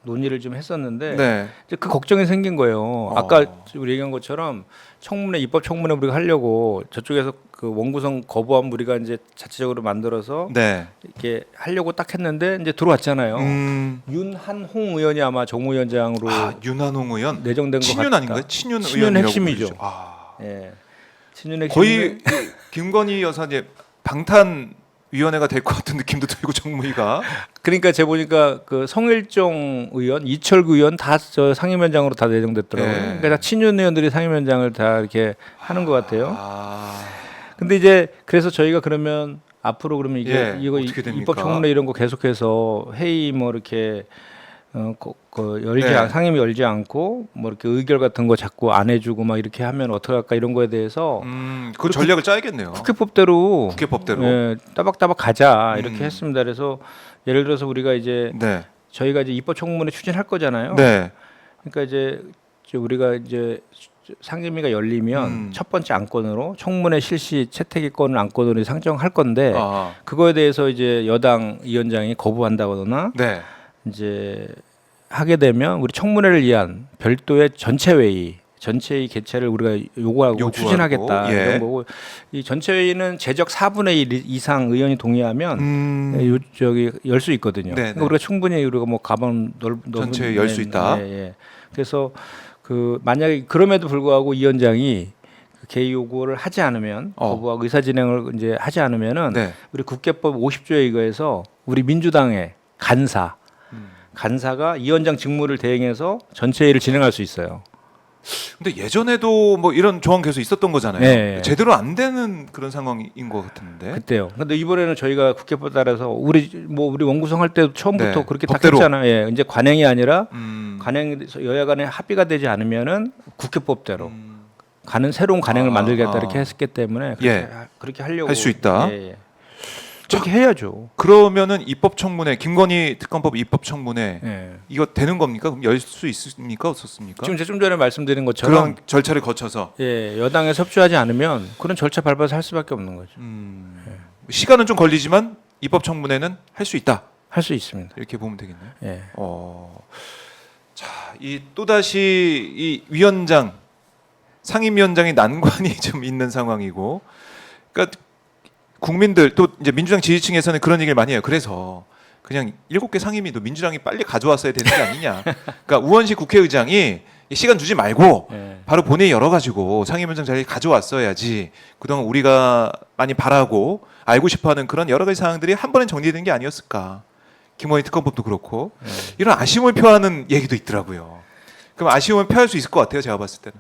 논의를 좀 했었는데 네. 이제 그 걱정이 생긴 거예요. 아까 우리 얘기한 것처럼 청문회 입법 청문회 우리가 하려고 저쪽에서 그 원구성 거부하면 우리가 이제 자체적으로 만들어서 네. 이렇게 하려고 딱 했는데 이제 들어왔잖아요. 음. 윤한홍 의원이 아마 정무위원장으로 윤한홍 의원 내정된 것 친윤 같다. 아닌가요? 친윤 친윤 의원이라고 핵심이죠. 부르죠. 아. 예. 친윤 핵심. 거의 김건희 여사 이제 방탄 위원회가 될 것 같은 느낌도 들고 정무위가. 그러니까 제가 보니까 그 성일종 의원, 이철구 의원 다 저 상임위원장으로 다 내정됐더라고요. 네. 그러니까 다 친윤 의원들이 상임위원장을 다 이렇게 하는 것 같아요. 아. 근데 이제 그래서 저희가 그러면 앞으로 그러면 이게 예, 이거 어떻게 됩니까? 입법 청문회 이런 거 계속해서 회의 뭐 이렇게 네. 상임위 열지 않고 뭐 이렇게 의결 같은 거 자꾸 안 해주고 막 이렇게 하면 어떡 할까 이런 거에 대해서 그 전략을 짜야겠네요. 국회법대로 국회법대로. 예, 따박따박 가자 이렇게 음. 했습니다. 그래서 예를 들어서 우리가 이제 네. 저희가 이제 입법 청문회 추진할 거잖아요. 네. 그러니까 이제 우리가 이제 상임위가 열리면 첫 번째 안건으로 청문회 실시 채택의권을 안건으로 상정할 건데 아. 그거에 대해서 이제 여당 위원장이 거부한다거나 네. 이제 하게 되면 우리 청문회를 위한 별도의 전체 회의 개최를 우리가 요구하고 추진하겠다 예. 이런 거고 이 전체 회의는 제적 4분의 1 이상 의원이 동의하면 저기 열 수 있거든요. 네네. 그러니까 우리가 충분히 우리가 뭐 가방 전체 열 수 있다. 예. 그래서 그 만약에 그럼에도 불구하고 위원장이 그 개의 요구를 하지 않으면 거부하고 의사 진행을 이제 하지 않으면은 네. 우리 국회법 50조에 의거해서 우리 민주당의 간사가 위원장 직무를 대행해서 전체 회의를 진행할 수 있어요. 근데 예전에도 뭐 이런 조항 계속 있었던 거잖아요. 네. 제대로 안 되는 그런 상황인 것 같은데. 그때요. 근데 이번에는 저희가 국회법 따라서 우리 원구성 할 때도 처음부터 네. 그렇게 딱 법대로. 했잖아요. 예. 이제 관행이 아니라 관행에서 여야 간에 합의가 되지 않으면은 국회법대로 가는 새로운 관행을 만들겠다 이렇게 했기 때문에 그렇게 하려고 할 수 있다. 예. 그렇게 해야죠. 그러면은 입법 청문회, 김건희 특검법 입법 청문회 예. 이거 되는 겁니까? 그럼 열 수 있습니까? 없었습니까? 지금 제가 좀 전에 말씀드린 것처럼 그런 절차를 거쳐서 예, 여당에 섭취하지 않으면 그런 절차 밟아서 할 수밖에 없는 거죠. 시간은 좀 걸리지만 입법 청문회는 할 수 있다. 할 수 있습니다. 이렇게 보면 되겠네요. 예. 자, 이 또다시 이 위원장 상임위원장의 난관이 좀 있는 상황이고, 그러니까 국민들 또 이제 민주당 지지층에서는 그런 얘기를 많이 해요. 그래서 그냥 7개 상임위도 민주당이 빨리 가져왔어야 되는 게 아니냐. 그러니까 우원식 국회의장이 시간 두지 말고 바로 본회의 열어가지고 상임위원장 자리 가져왔어야지. 그동안 우리가 많이 바라고 알고 싶어하는 그런 여러 가지 사항들이 한 번에 정리된 게 아니었을까. 김건희 특검법도 그렇고 이런 아쉬움을 표하는 얘기도 있더라고요. 그럼 아쉬움을 표할 수 있을 것 같아요. 제가 봤을 때는.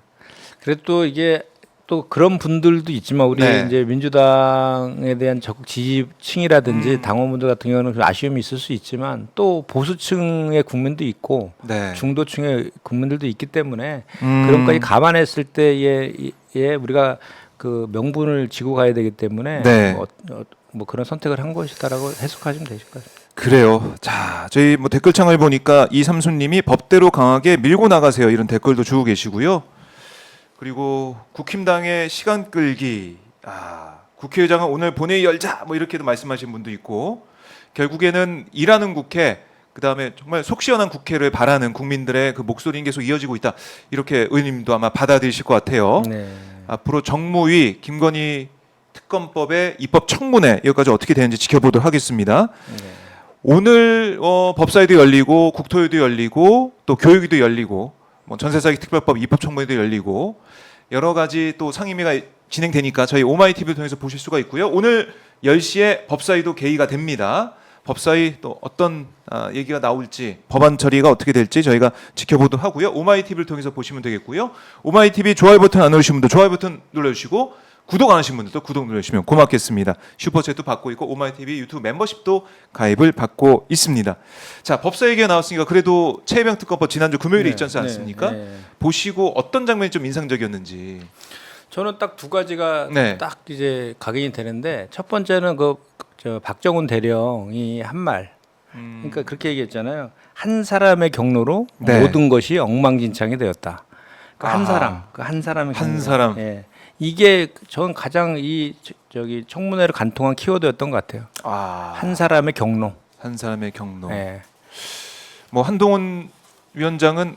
그래도 또 이게 또 그런 분들도 있지만 우리 네. 이제 민주당에 대한 적극 지지층이라든지 당원분들 같은 경우는 좀 아쉬움이 있을 수 있지만 또 보수층의 국민도 있고 네. 중도층의 국민들도 있기 때문에 그런 것까지 감안했을 때에 우리가 그 명분을 지고 가야 되기 때문에 네. 뭐 그런 선택을 한 것이다라고 해석하시면 되실 것 같아요. 그래요. 자, 저희 뭐 댓글창을 보니까 이삼순님이 법대로 강하게 밀고 나가세요 이런 댓글도 주고 계시고요. 그리고 국힘당의 시간 끌기. 국회의장은 오늘 본회의 열자 뭐 이렇게도 말씀하신 분도 있고 결국에는 일하는 국회 그다음에 정말 속 시원한 국회를 바라는 국민들의 그 목소리는 계속 이어지고 있다. 이렇게 의원님도 아마 받아들이실 것 같아요. 네. 앞으로 정무위 김건희 특검법의 입법 청문회 여기까지 어떻게 되는지 지켜보도록 하겠습니다. 네. 오늘 법사위도 열리고 국토위도 열리고 또 교육위도 열리고 뭐 전세사기 특별법 입법 청문회도 열리고 여러 가지 또 상임위가 진행되니까 저희 오마이 TV를 통해서 보실 수가 있고요. 오늘 10시에 법사위도 개의가 됩니다. 법사위 또 어떤 얘기가 나올지 법안 처리가 어떻게 될지 저희가 지켜보도록 하고요. 오마이 TV를 통해서 보시면 되겠고요. 오마이 TV 좋아요 버튼 안 누르신 분들 좋아요 버튼 눌러주시고 구독 안 하신 분들도 구독 눌러주시면 고맙겠습니다. 슈퍼챗도 받고 있고 오마이 TV 유튜브 멤버십도 가입을 받고 있습니다. 자, 법사 얘기가 나왔으니까 그래도 최혜병 특검법 지난주 금요일에 있지 않습니까? 보시고 어떤 장면이 좀 인상적이었는지. 저는 딱 두 가지가 네. 딱 이제 각인이 되는데 첫 번째는 저 박정훈 대령이 한 말. 그러니까 그렇게 얘기했잖아요. 한 사람의 경로로 네. 모든 것이 엉망진창이 되었다. 한 사람, 한 사람의 한 경로. 사람. 예. 이게 전 가장 저기 청문회를 간통한 키워드였던 것 같아요. 한 사람의 경로. 한 사람의 경로. 예. 뭐 한동훈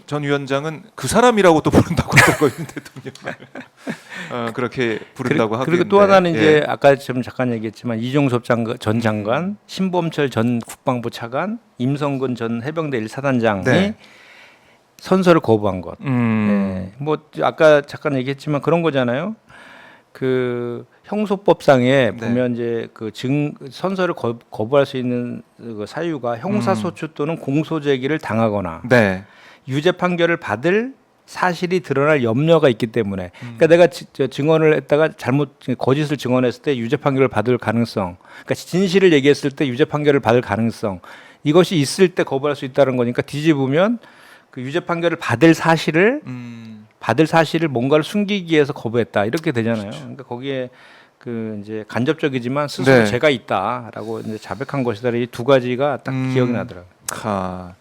전 위원장은 그 사람이라고 또 부른다고 하더라고요. 대통령을. 그렇게 부른다고 하고 그리고 또 하나는 이제 아까 좀 잠깐 얘기했지만 이종섭 전 장관, 신범철 전 국방부 차관, 임성근 전 해병대 1사단장이 네. 선서를 거부한 것. 네. 뭐 아까 잠깐 얘기했지만 그런 거잖아요. 그 형소법상에 네. 보면 이제 그 선서를 거부할 수 있는 그 사유가 형사소추 또는 공소제기를 당하거나 네. 유죄 판결을 받을 사실이 드러날 염려가 있기 때문에 그러니까 내가 증언을 했다가 거짓을 증언했을 때 유죄 판결을 받을 가능성, 그러니까 진실을 얘기했을 때 유죄 판결을 받을 가능성 이것이 있을 때 거부할 수 있다는 거니까 뒤집으면 그 유죄 판결을 받을 사실을 뭔가를 숨기기 위해서 거부했다 이렇게 되잖아요. 그렇죠. 그러니까 거기에 그 이제 간접적이지만 스스로 네. 죄가 있다라고 이제 자백한 것이다. 이 두 가지가 딱 기억이 나더라고요.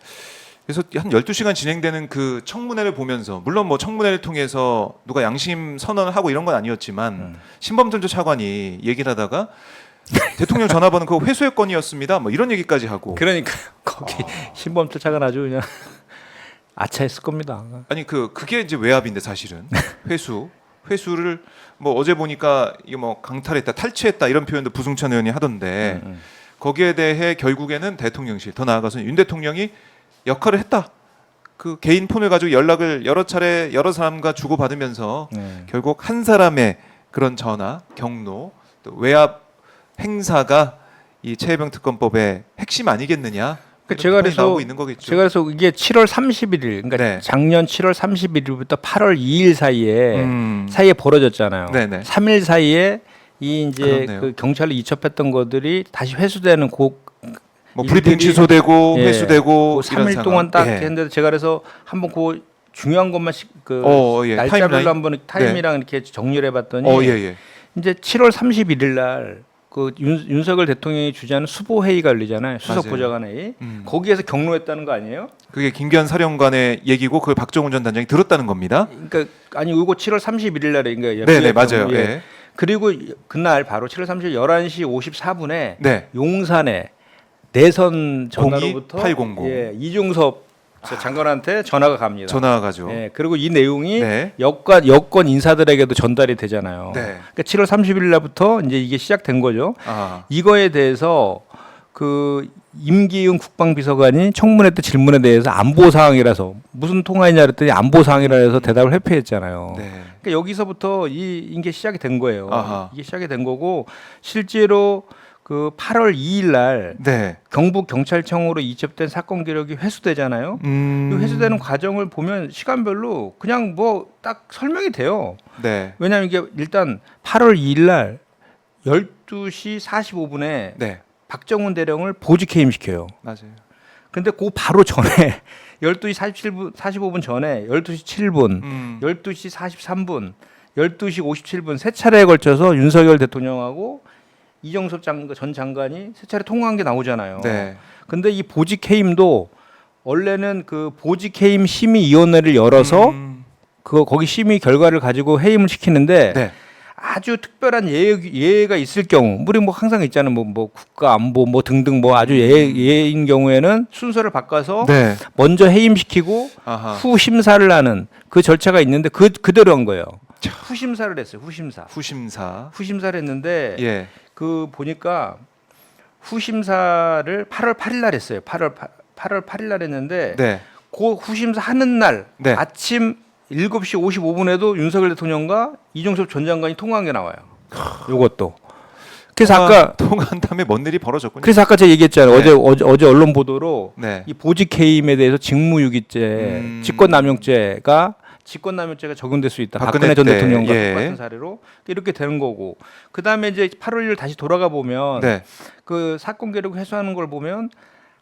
그래서 한 12시간 진행되는 그 청문회를 보면서 물론 뭐 청문회를 통해서 누가 양심 선언을 하고 이런 건 아니었지만 신범철 차관이 얘기를 하다가 대통령 전화번호 그 회수의 건이었습니다. 뭐 이런 얘기까지 하고. 그러니까 거기 신범철 차관 아주 그냥 아차했을 겁니다. 아니 그게 이제 외압인데 사실은 회수를 뭐 어제 보니까 이게 뭐 강탈했다, 탈취했다 이런 표현도 부승찬 의원이 하던데 거기에 대해 결국에는 대통령실 더 나아가서 윤 대통령이 역할을 했다. 그 개인 폰을 가지고 연락을 여러 차례 여러 사람과 주고 받으면서 결국 한 사람의 그런 전화, 경로, 또 외압 행사가 이 최혜병 특검법의 핵심 아니겠느냐? 제가 그래서 있는 거겠죠. 제가 그래서 이게 7월 31일 그러니까 네. 작년 7월 31일부터 8월 2일 사이에 벌어졌잖아요. 네네. 3일 사이에 이 이제 그렇네요. 그 경찰로 이첩했던 것들이 다시 회수되는 뭐 브리핑 취소되고 예, 회수되고 그 3일 동안 딱 했는데 제가 그래서 한번 그 중요한 것만 날짜별로 한번 타임이랑 이렇게 정리를 해봤더니 이제 7월 31일 날 그 윤석열 대통령이 주재하는 수보 회의가 열리잖아요. 수석 보좌관 회의. 거기에서 경로했다는 거 아니에요? 그게 김기현 사령관의 얘기고 그걸 박정훈 전 단장이 들었다는 겁니다. 그러니까 아니 이거 7월 31일 날에 그러니까 네네 맞아요. 예. 그리고 그날 바로 7월 30일 11시 54분에 네. 용산에 내선 전화로부터 02800. 예, 이종섭 장관한테 전화가 갑니다. 전화가 가죠. 예, 그리고 이 내용이 네. 여권 인사들에게도 전달이 되잖아요. 네. 그러니까 7월 30일 날부터 이제 이게 시작된 거죠. 이거에 대해서 그 임기훈 국방비서관이 청문회 때 질문에 대해서 안보 사항이라서 무슨 통화이냐 그랬더니 안보 사항이라 해서 대답을 회피했잖아요. 네. 그러니까 여기서부터 이게 시작이 된 거예요. 아하. 이게 시작이 된 거고 실제로 그 8월 2일 날 네. 경북 경찰청으로 이첩된 사건 기록이 회수되잖아요. 이 회수되는 과정을 보면 시간별로 그냥 뭐 딱 설명이 돼요. 네. 왜냐하면 이게 일단 8월 2일 날 12시 45분에 네. 박정훈 대령을 보직 해임 시켜요. 맞아요. 근데 그 바로 전에 12시 47분 45분 전에 12시 7분, 12시 43분, 12시 57분 세 차례에 걸쳐서 윤석열 대통령하고 이정섭 전 장관이 세 차례 통화한 게 나오잖아요. 네. 근데 이 보직 해임도 원래는 그 보직 해임 심의위원회를 열어서 거기 심의 결과를 가지고 해임을 시키는데 네. 아주 특별한 예외가 있을 경우, 우리 뭐 항상 있잖아요. 뭐 국가 안보 뭐 등등 뭐 아주 예외인 경우에는 순서를 바꿔서 네. 먼저 해임시키고 아하. 후 심사를 하는 그 절차가 있는데 그대로 한 거예요. 후 심사를 했어요. 후심사를 했는데 예. 그 보니까 후심사를 8월 8일 날 했어요. 8월 8일 날 했는데 네. 그 후심사 하는 날 네. 아침 7시 55분에도 윤석열 대통령과 이종섭 전 장관이 통화한 게 나와요. 요것도. 그래서 아까 통화한 다음에 뭔 일이 벌어졌군요. 그래서 아까 제가 얘기했잖아요. 네. 어제 언론 보도로 네. 이 보직 해임에 대해서 직무유기죄, 직권남용죄가 적용될 수 있다. 박근혜 전 때, 대통령과 예. 똑같은 사례로 이렇게 되는 거고. 그다음에 이제 8월 1일 다시 돌아가 보면 네. 그 사건 기록 회수하는 걸 보면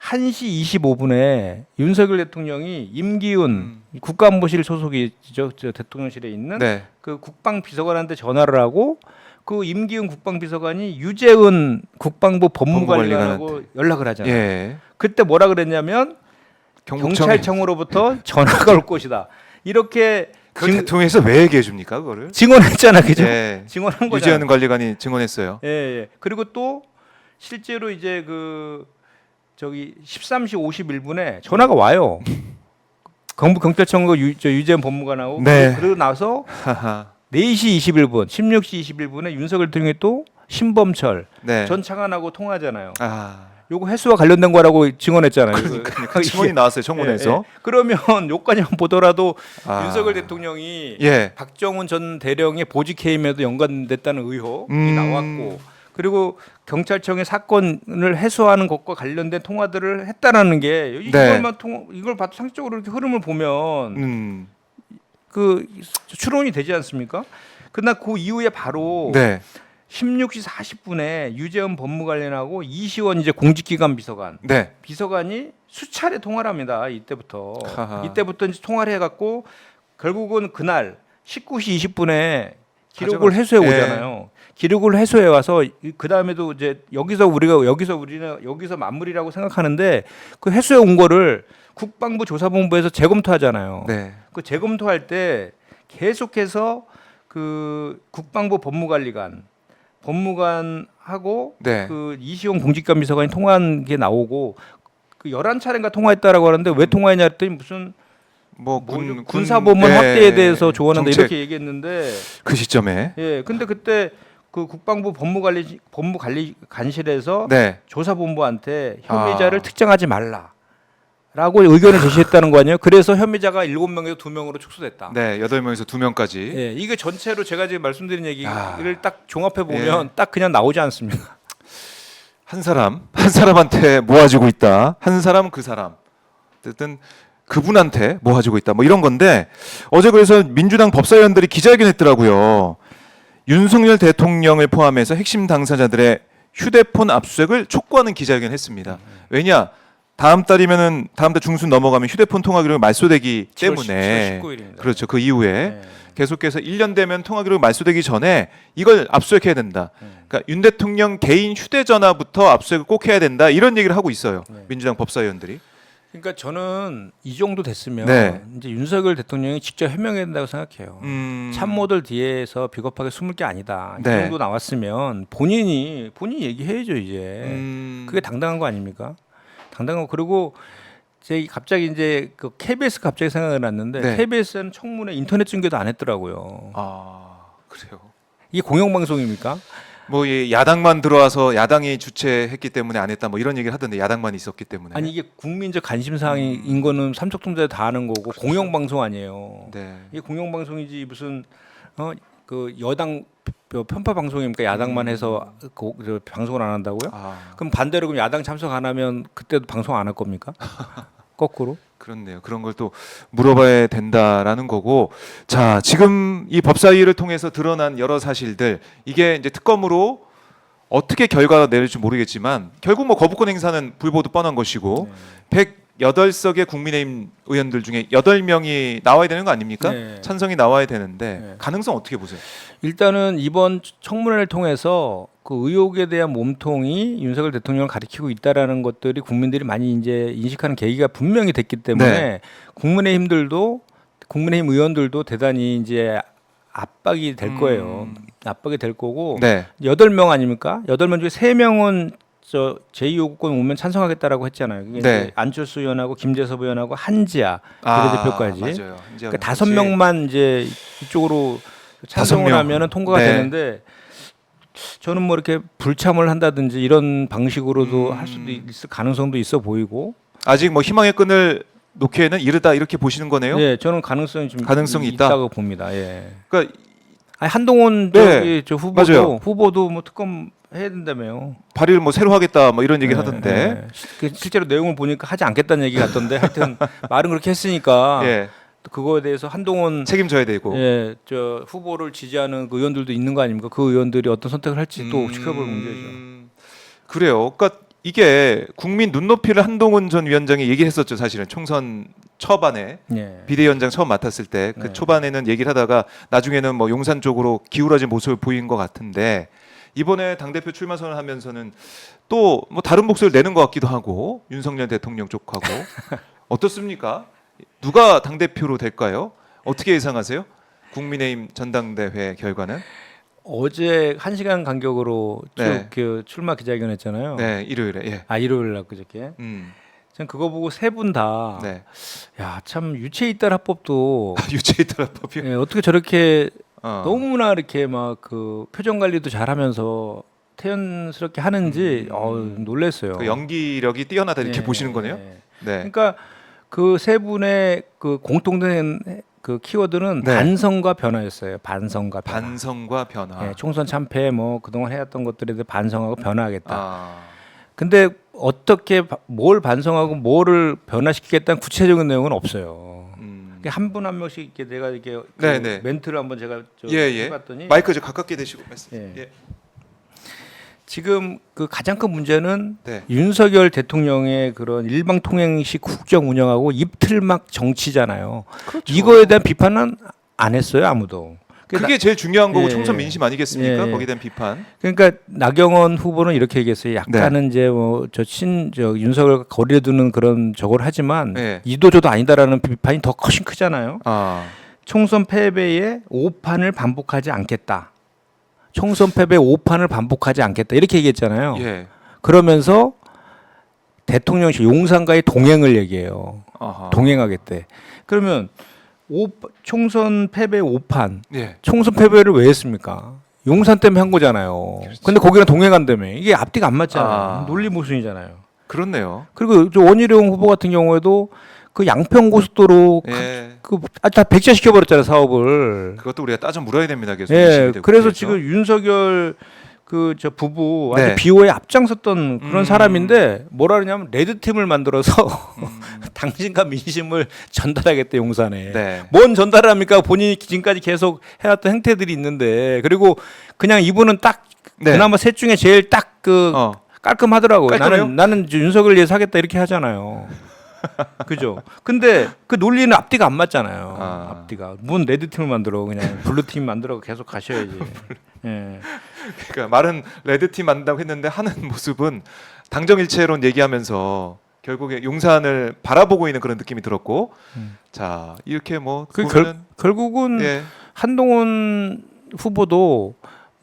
1시 25분에 윤석열 대통령이 임기훈 국가안보실 소속이죠. 저 대통령실에 있는 네. 그 국방비서관한테 전화를 하고 그 임기훈 국방비서관이 유재은 국방부 법무관리관하고 연락을 하잖아요. 예. 그때 뭐라 그랬냐면 경찰청으로부터 전화가 올 것이다. 이렇게 그 대통령에서 왜 얘기해 줍니까 그거를? 증언했잖아, 그죠? 예. 증언한 거잖아. 유재현 관리관이 증언했어요. 예, 예. 그리고 또 실제로 이제 그 저기 13시 51분에 전화가 와요. 경북경찰청 유재현 법무관하고 네. 그러고 나서 하하. 4시 21분, 16시 21분에 윤석열 대통령이 또 신범철 네. 전 차관하고 통화하잖아요. 아. 요거 해수와 관련된 거라고 증언했잖아요. 그러니까요. 그 증언이 나왔어요 청문회에서. 예, 예. 그러면 요까지만 보더라도 아. 윤석열 대통령이 예. 박정훈 전 대령의 보직 해임에도 연관됐다는 의혹이 나왔고, 그리고 경찰청의 사건을 해소하는 것과 관련된 통화들을 했다라는 게 네. 이걸 봐도 상식적으로 이렇게 흐름을 보면 그 추론이 되지 않습니까? 그러나 그 이후에 바로 네. 16시 40분에 유재현 법무관리하고 이시원 이제 공직기관 네. 비서관이 수차례 통화를 합니다. 이때부터 하하. 이제 통화를 해갖고 결국은 그날 19시 20분에 기록을 해소해 오잖아요. 기록을 해소해 와서 그 다음에도 이제 여기서 마무리라고 생각하는데 그 해소해 온 거를 국방부 조사본부에서 재검토하잖아요. 네. 그 재검토할 때 계속해서 그 국방부 법무관하고 네. 그 이시용 공직관 비서관이 통화한 게 나오고 그 11차례인가 통화했다라고 하는데 왜 통화했냐 했더니 무슨 뭐 군사보문 네. 확대에 대해서 조언한다 정책. 이렇게 얘기했는데 그 시점에 예 근데 그때 그 국방부 법무관리관실에서 네. 조사본부한테 혐의자를 특정하지 말라라고 의견을 제시했다는 거 아니에요? 그래서 혐의자가 7명에서 2명으로 축소됐다. 네, 8명에서 2명까지. 예, 이게 전체로 제가 지금 말씀드린 얘기를 아. 딱 종합해 보면 딱 그냥 나오지 않습니까? 한 사람한테 모아지고 있다. 한 사람 그 사람. 어쨌든 그분한테 모아지고 있다. 뭐 이런 건데 어제 그래서 민주당 법사위원들이 기자회견했더라고요. 윤석열 대통령을 포함해서 핵심 당사자들의 휴대폰 압수수색을 촉구하는 기자회견했습니다. 왜냐? 다음 달 중순 넘어가면 휴대폰 통화 기록이 말소되기 때문에 7월 19일입니다. 그렇죠. 그 이후에 네. 계속해서 1년 되면 통화 기록이 말소되기 전에 이걸 압수수색해야 된다. 그러니까 윤 대통령 개인 휴대전화부터 압수수색을 꼭 해야 된다. 이런 얘기를 하고 있어요. 네. 민주당 법사위원들이. 그러니까 저는 이 정도 됐으면 네. 이제 윤석열 대통령이 직접 해명해야 된다고 생각해요. 참모들 뒤에서 비겁하게 숨을 게 아니다. 이 네. 정도 나왔으면 본인이 얘기해야죠 이제. 그게 당당한 거 아닙니까? 당당하고 그리고 제 갑자기 이제 그 KBS 갑자기 생각이 났는데 네. KBS는 청문회 인터넷 중계도 안 했더라고요. 아 그래요. 이게 공영방송입니까? 뭐 이 야당만 들어와서 야당이 주최했기 때문에 안 했다. 뭐 이런 얘기를 하던데 야당만 있었기 때문에. 아니 이게 국민적 관심 사항인 거는 삼척동자들 다 아는 거고 공영방송 아니에요. 네. 이게 공영방송이지 무슨 그 여당 편파 방송입니까? 야당만 해서 방송을 안 한다고요? 그럼 반대로 그럼 야당 참석 안 하면 그때도 방송 안 할 겁니까? 거꾸로? 그렇네요. 그런 걸 또 물어봐야 된다라는 거고. 자, 지금 이 법사위를 통해서 드러난 여러 사실들, 이게 이제 특검으로 어떻게 결과가 내릴지 모르겠지만 결국 뭐 거부권 행사는 불보듯 뻔한 것이고 108석의 국민의힘 의원들 중에 8명이 나와야 되는 거 아닙니까? 네. 찬성이 나와야 되는데 네. 가능성 어떻게 보세요? 일단은 이번 청문회를 통해서 그 의혹에 대한 몸통이 윤석열 대통령을 가리키고 있다라는 것들이 국민들이 많이 이제 인식하는 계기가 분명히 됐기 때문에 네. 국민의힘 의원들도 대단히 이제 압박이 될 거예요. 압박이 될 거고 네. 8명 아닙니까? 8명 중에 3명은 저 제2요구권 오면 찬성하겠다라고 했잖아요. 그게 네. 이제 안철수 의원하고 김재섭 의원하고 한지아 비례대표까지. 맞아요. 이제 그러니까 5명만 이제 이쪽으로 찬성을 5명. 하면은 통과가 네. 되는데 저는 뭐 이렇게 불참을 한다든지 이런 방식으로도 할 수도 있을 가능성도 있어 보이고. 아직 뭐 희망의 끈을 놓기에는 이르다 이렇게 보시는 거네요. 네, 저는 가능성이 좀 가능성이 있다? 있다고 봅니다. 예. 그러니까 아니, 한동훈 네. 저 맞아요. 후보도 뭐 특검 해야 된다며요. 발의를 뭐 새로 하겠다 뭐 이런 얘기를 네, 하던데. 네. 실제로 내용을 보니까 하지 않겠다는 얘기 같던데 하여튼 말은 그렇게 했으니까 예. 또 그거에 대해서 한동훈 책임져야 되고. 예, 저 후보를 지지하는 그 의원들도 있는 거 아닙니까? 그 의원들이 어떤 선택을 할지 또 지켜볼 문제죠. 그래요. 그러니까 이게 국민 눈높이를 한동훈 전 위원장이 얘기를 했었죠. 사실은 총선 초반에 예. 비대위원장 처음 맡았을 때 그 네. 초반에는 얘기를 하다가 나중에는 뭐 용산 쪽으로 기울어진 모습을 보인 것 같은데 이번에 당대표 출마 선언을 하면서는 또 뭐 다른 목소리를 내는 것 같기도 하고 윤석열 대통령 쪽하고 어떻습니까? 누가 당대표로 될까요? 어떻게 예상하세요? 국민의힘 전당대회 결과는? 어제 1시간 간격으로 네. 그 출마 기자회견했잖아요. 네, 일요일에. 예. 아 일요일 날 그저께. 전 그거 보고 세 분 다 네. 야, 참 유체이탈 합법도 유체이탈법이요. 예, 어떻게 저렇게 어. 너무나 이렇게 막 그 표정 관리도 잘하면서 태연스럽게 하는지 놀랐어요. 그 연기력이 뛰어나다 이렇게 예, 보시는 거네요. 예. 네. 그러니까 그 세 분의 그 공통된 그 키워드는 네. 반성과 변화였어요. 반성과 변화. 반성과 변화. 예, 총선 참패 뭐 그동안 해왔던 것들에 대해 반성하고 변화하겠다. 아. 근데 어떻게 뭘 반성하고 뭐를 변화시키겠다는 구체적인 내용은 없어요. 한 분 한 명씩 이렇게 내가 이렇게 그 네네. 멘트를 한번 제가 예. 해봤더니 마이크 좀 가깝게 대시고 말씀. 예. 예. 지금 그 가장 큰 문제는 네. 윤석열 대통령의 그런 일방통행식 국정 운영하고 입틀막 정치잖아요. 그렇죠. 이거에 대한 비판은 안 했어요 아무도. 그게 제일 중요한 거고 예, 총선 예. 민심 아니겠습니까? 예. 거기에 대한 비판. 그러니까 나경원 후보는 이렇게 얘기했어요. 약간은 네. 이제 뭐 저 윤석열 거리에 두는 그런 저걸 하지만 네. 이도저도 아니다라는 비판이 더 훨씬 크잖아요. 아. 총선 패배의 오판을 반복하지 않겠다. 총선 패배 오판을 반복하지 않겠다. 이렇게 얘기했잖아요. 예. 그러면서 대통령실 용산과의 동행을 얘기해요. 아하. 동행하겠대. 그러면 총선 패배 오판, 예. 총선 패배를 왜 했습니까? 용산 때문에 한 거잖아요. 근데 거기랑 동행한다며. 이게 앞뒤가 안 맞잖아요. 아. 논리 모순이잖아요. 그렇네요. 그리고 저 원희룡 후보 같은 경우에도 그 양평 고속도로 예. 다 백지화 시켜버렸잖아요 사업을. 그것도 우리가 따져 물어야 됩니다. 계속. 예. 민심이 되고 그래서 그래서. 지금 윤석열 그 저 부부 네. 아주 비호에 앞장섰던 그런 사람인데 뭐라 그러냐면 레드 팀을 만들어서 당신과 민심을 전달하겠대 용산에. 네. 뭔 전달을 합니까? 본인이 지금까지 계속 해왔던 행태들이 있는데 그리고 그냥 이분은 딱 네. 그나마 셋 중에 제일 딱 그 깔끔하더라고요. 깔끔해요? 나는 윤석열 위해서 하겠다 이렇게 하잖아요. 그죠? 근데 그 논리는 앞뒤가 안 맞잖아요. 아. 앞뒤가 뭔 레드 팀을 만들어 그냥 블루 팀 만들어 계속 가셔야지. 예. 그러니까 말은 레드팀 만든다고 했는데 하는 모습은 당정일체론 얘기하면서 결국에 용산을 바라보고 있는 그런 느낌이 들었고 자 이렇게 뭐 그 보면은 결국은 예. 한동훈 후보도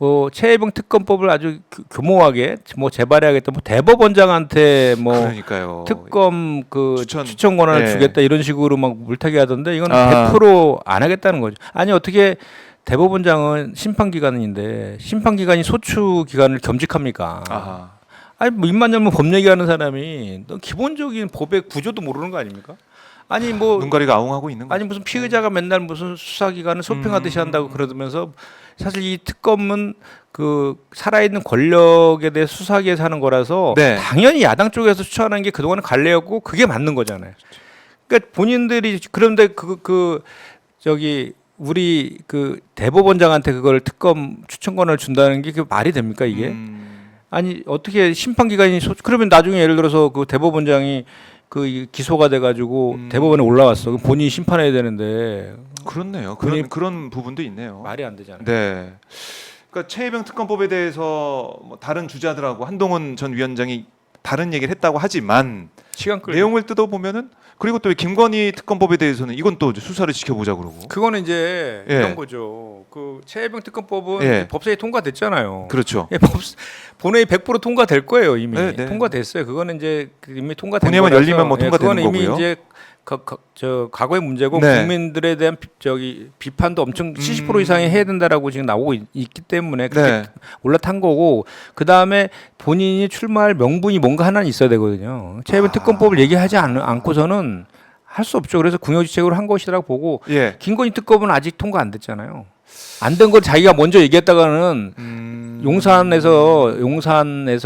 뭐 최혜병 특검법을 아주 교모하게 뭐 재발해야겠다. 뭐 대법원장한테 뭐 그러니까요. 특검 그 추천. 추천 권한을 예. 주겠다 이런 식으로 막 물타기 하던데 이건 아. 100%안 하겠다는 거죠. 아니 어떻게 대법원장은 심판 기관인데 심판 기관이 소추 기관을 겸직합니까? 아니 뭐 눈가리가 아웅하고 있는 거죠. 아니 무슨 피의자가 맨날 무슨 수사기관을 쇼핑하듯이 한다고 그러면서 사실 이 특검은 그 살아있는 권력에 대해 수사하기 위해서 하는 거라서 네. 당연히 야당 쪽에서 추천하는 게 그동안은 관례였고 그게 맞는 거잖아요. 그러니까 본인들이 그런데 저기 우리 그 대법원장한테 그걸 특검 추천권을 준다는 게 말이 됩니까 이게? 아니 어떻게 심판기관이 그러면 나중에 예를 들어서 그 대법원장이 그 기소가 돼가지고 대법원에 올라왔어. 그럼 본인이 심판해야 되는데 그렇네요. 그런 부분도 있네요. 말이 안 되잖아요. 네. 그러니까 최혜병 특검법에 대해서 뭐 다른 주자들하고 한동훈 전 위원장이 다른 얘기를 했다고 하지만 시간 끌 내용을 뜯어 보면은 그리고 또 김건희 특검법에 대해서는 이건 또 수사를 지켜보자 그러고. 그거는 이제 예. 이런 거죠. 그 최혜병 특검법은 예. 법사위 통과됐잖아요. 그렇죠. 예, 본회의 100% 통과될 거예요 이미. 네, 네. 통과됐어요. 그거는 이제 이미 통과된 본회의만 거라서 열리면 뭐 통과되는 그거는 이미 거고요. 이제 저 과거의 문제고 네. 국민들에 대한 비판도 엄청 70% 이상이 해야 된다라고 지금 나오고 있기 때문에 그렇게 네. 올라탄 거고 그 다음에 본인이 출마할 명분이 뭔가 하나는 있어야 되거든요. 최혜병 특검법을 얘기하지 않고서는 할 수 없죠. 그래서 궁여지책으로 한 것이라고 보고 예. 김건희 특검은 아직 통과 안 됐잖아요. 안 된 걸 자기가 먼저 얘기했다가는 용산에서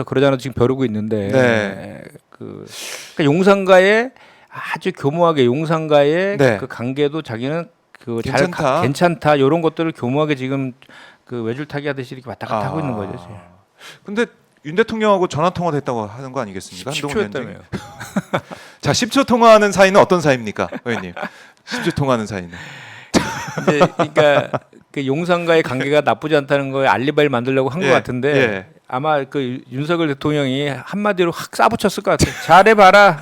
그러잖아 지금 벼르고 있는데 네. 그러니까 용산과의 아주 교모하게 용산과의 네. 그 관계도 자기는 괜찮다. 괜찮다 이런 것들을 교모하게 지금 그 외줄타기 하듯이 이렇게 왔다 갔다 하고 있는 거죠. 지금. 근데 윤 대통령하고 전화 통화도 했다고 하는 거 아니겠습니까? 한동훈 위원장이? 10초였다며요. 자, 10초 통화하는 사이는 어떤 사이입니까, 의원님? 10초 통화하는 사이는. 이제 그러니까 그 용산과의 관계가 나쁘지 않다는 거에 알리바이를 만들려고 한 것 예, 같은데 예. 아마 그 윤석열 대통령이 한마디로 확 싸붙였을 것 같아요. 잘해봐라.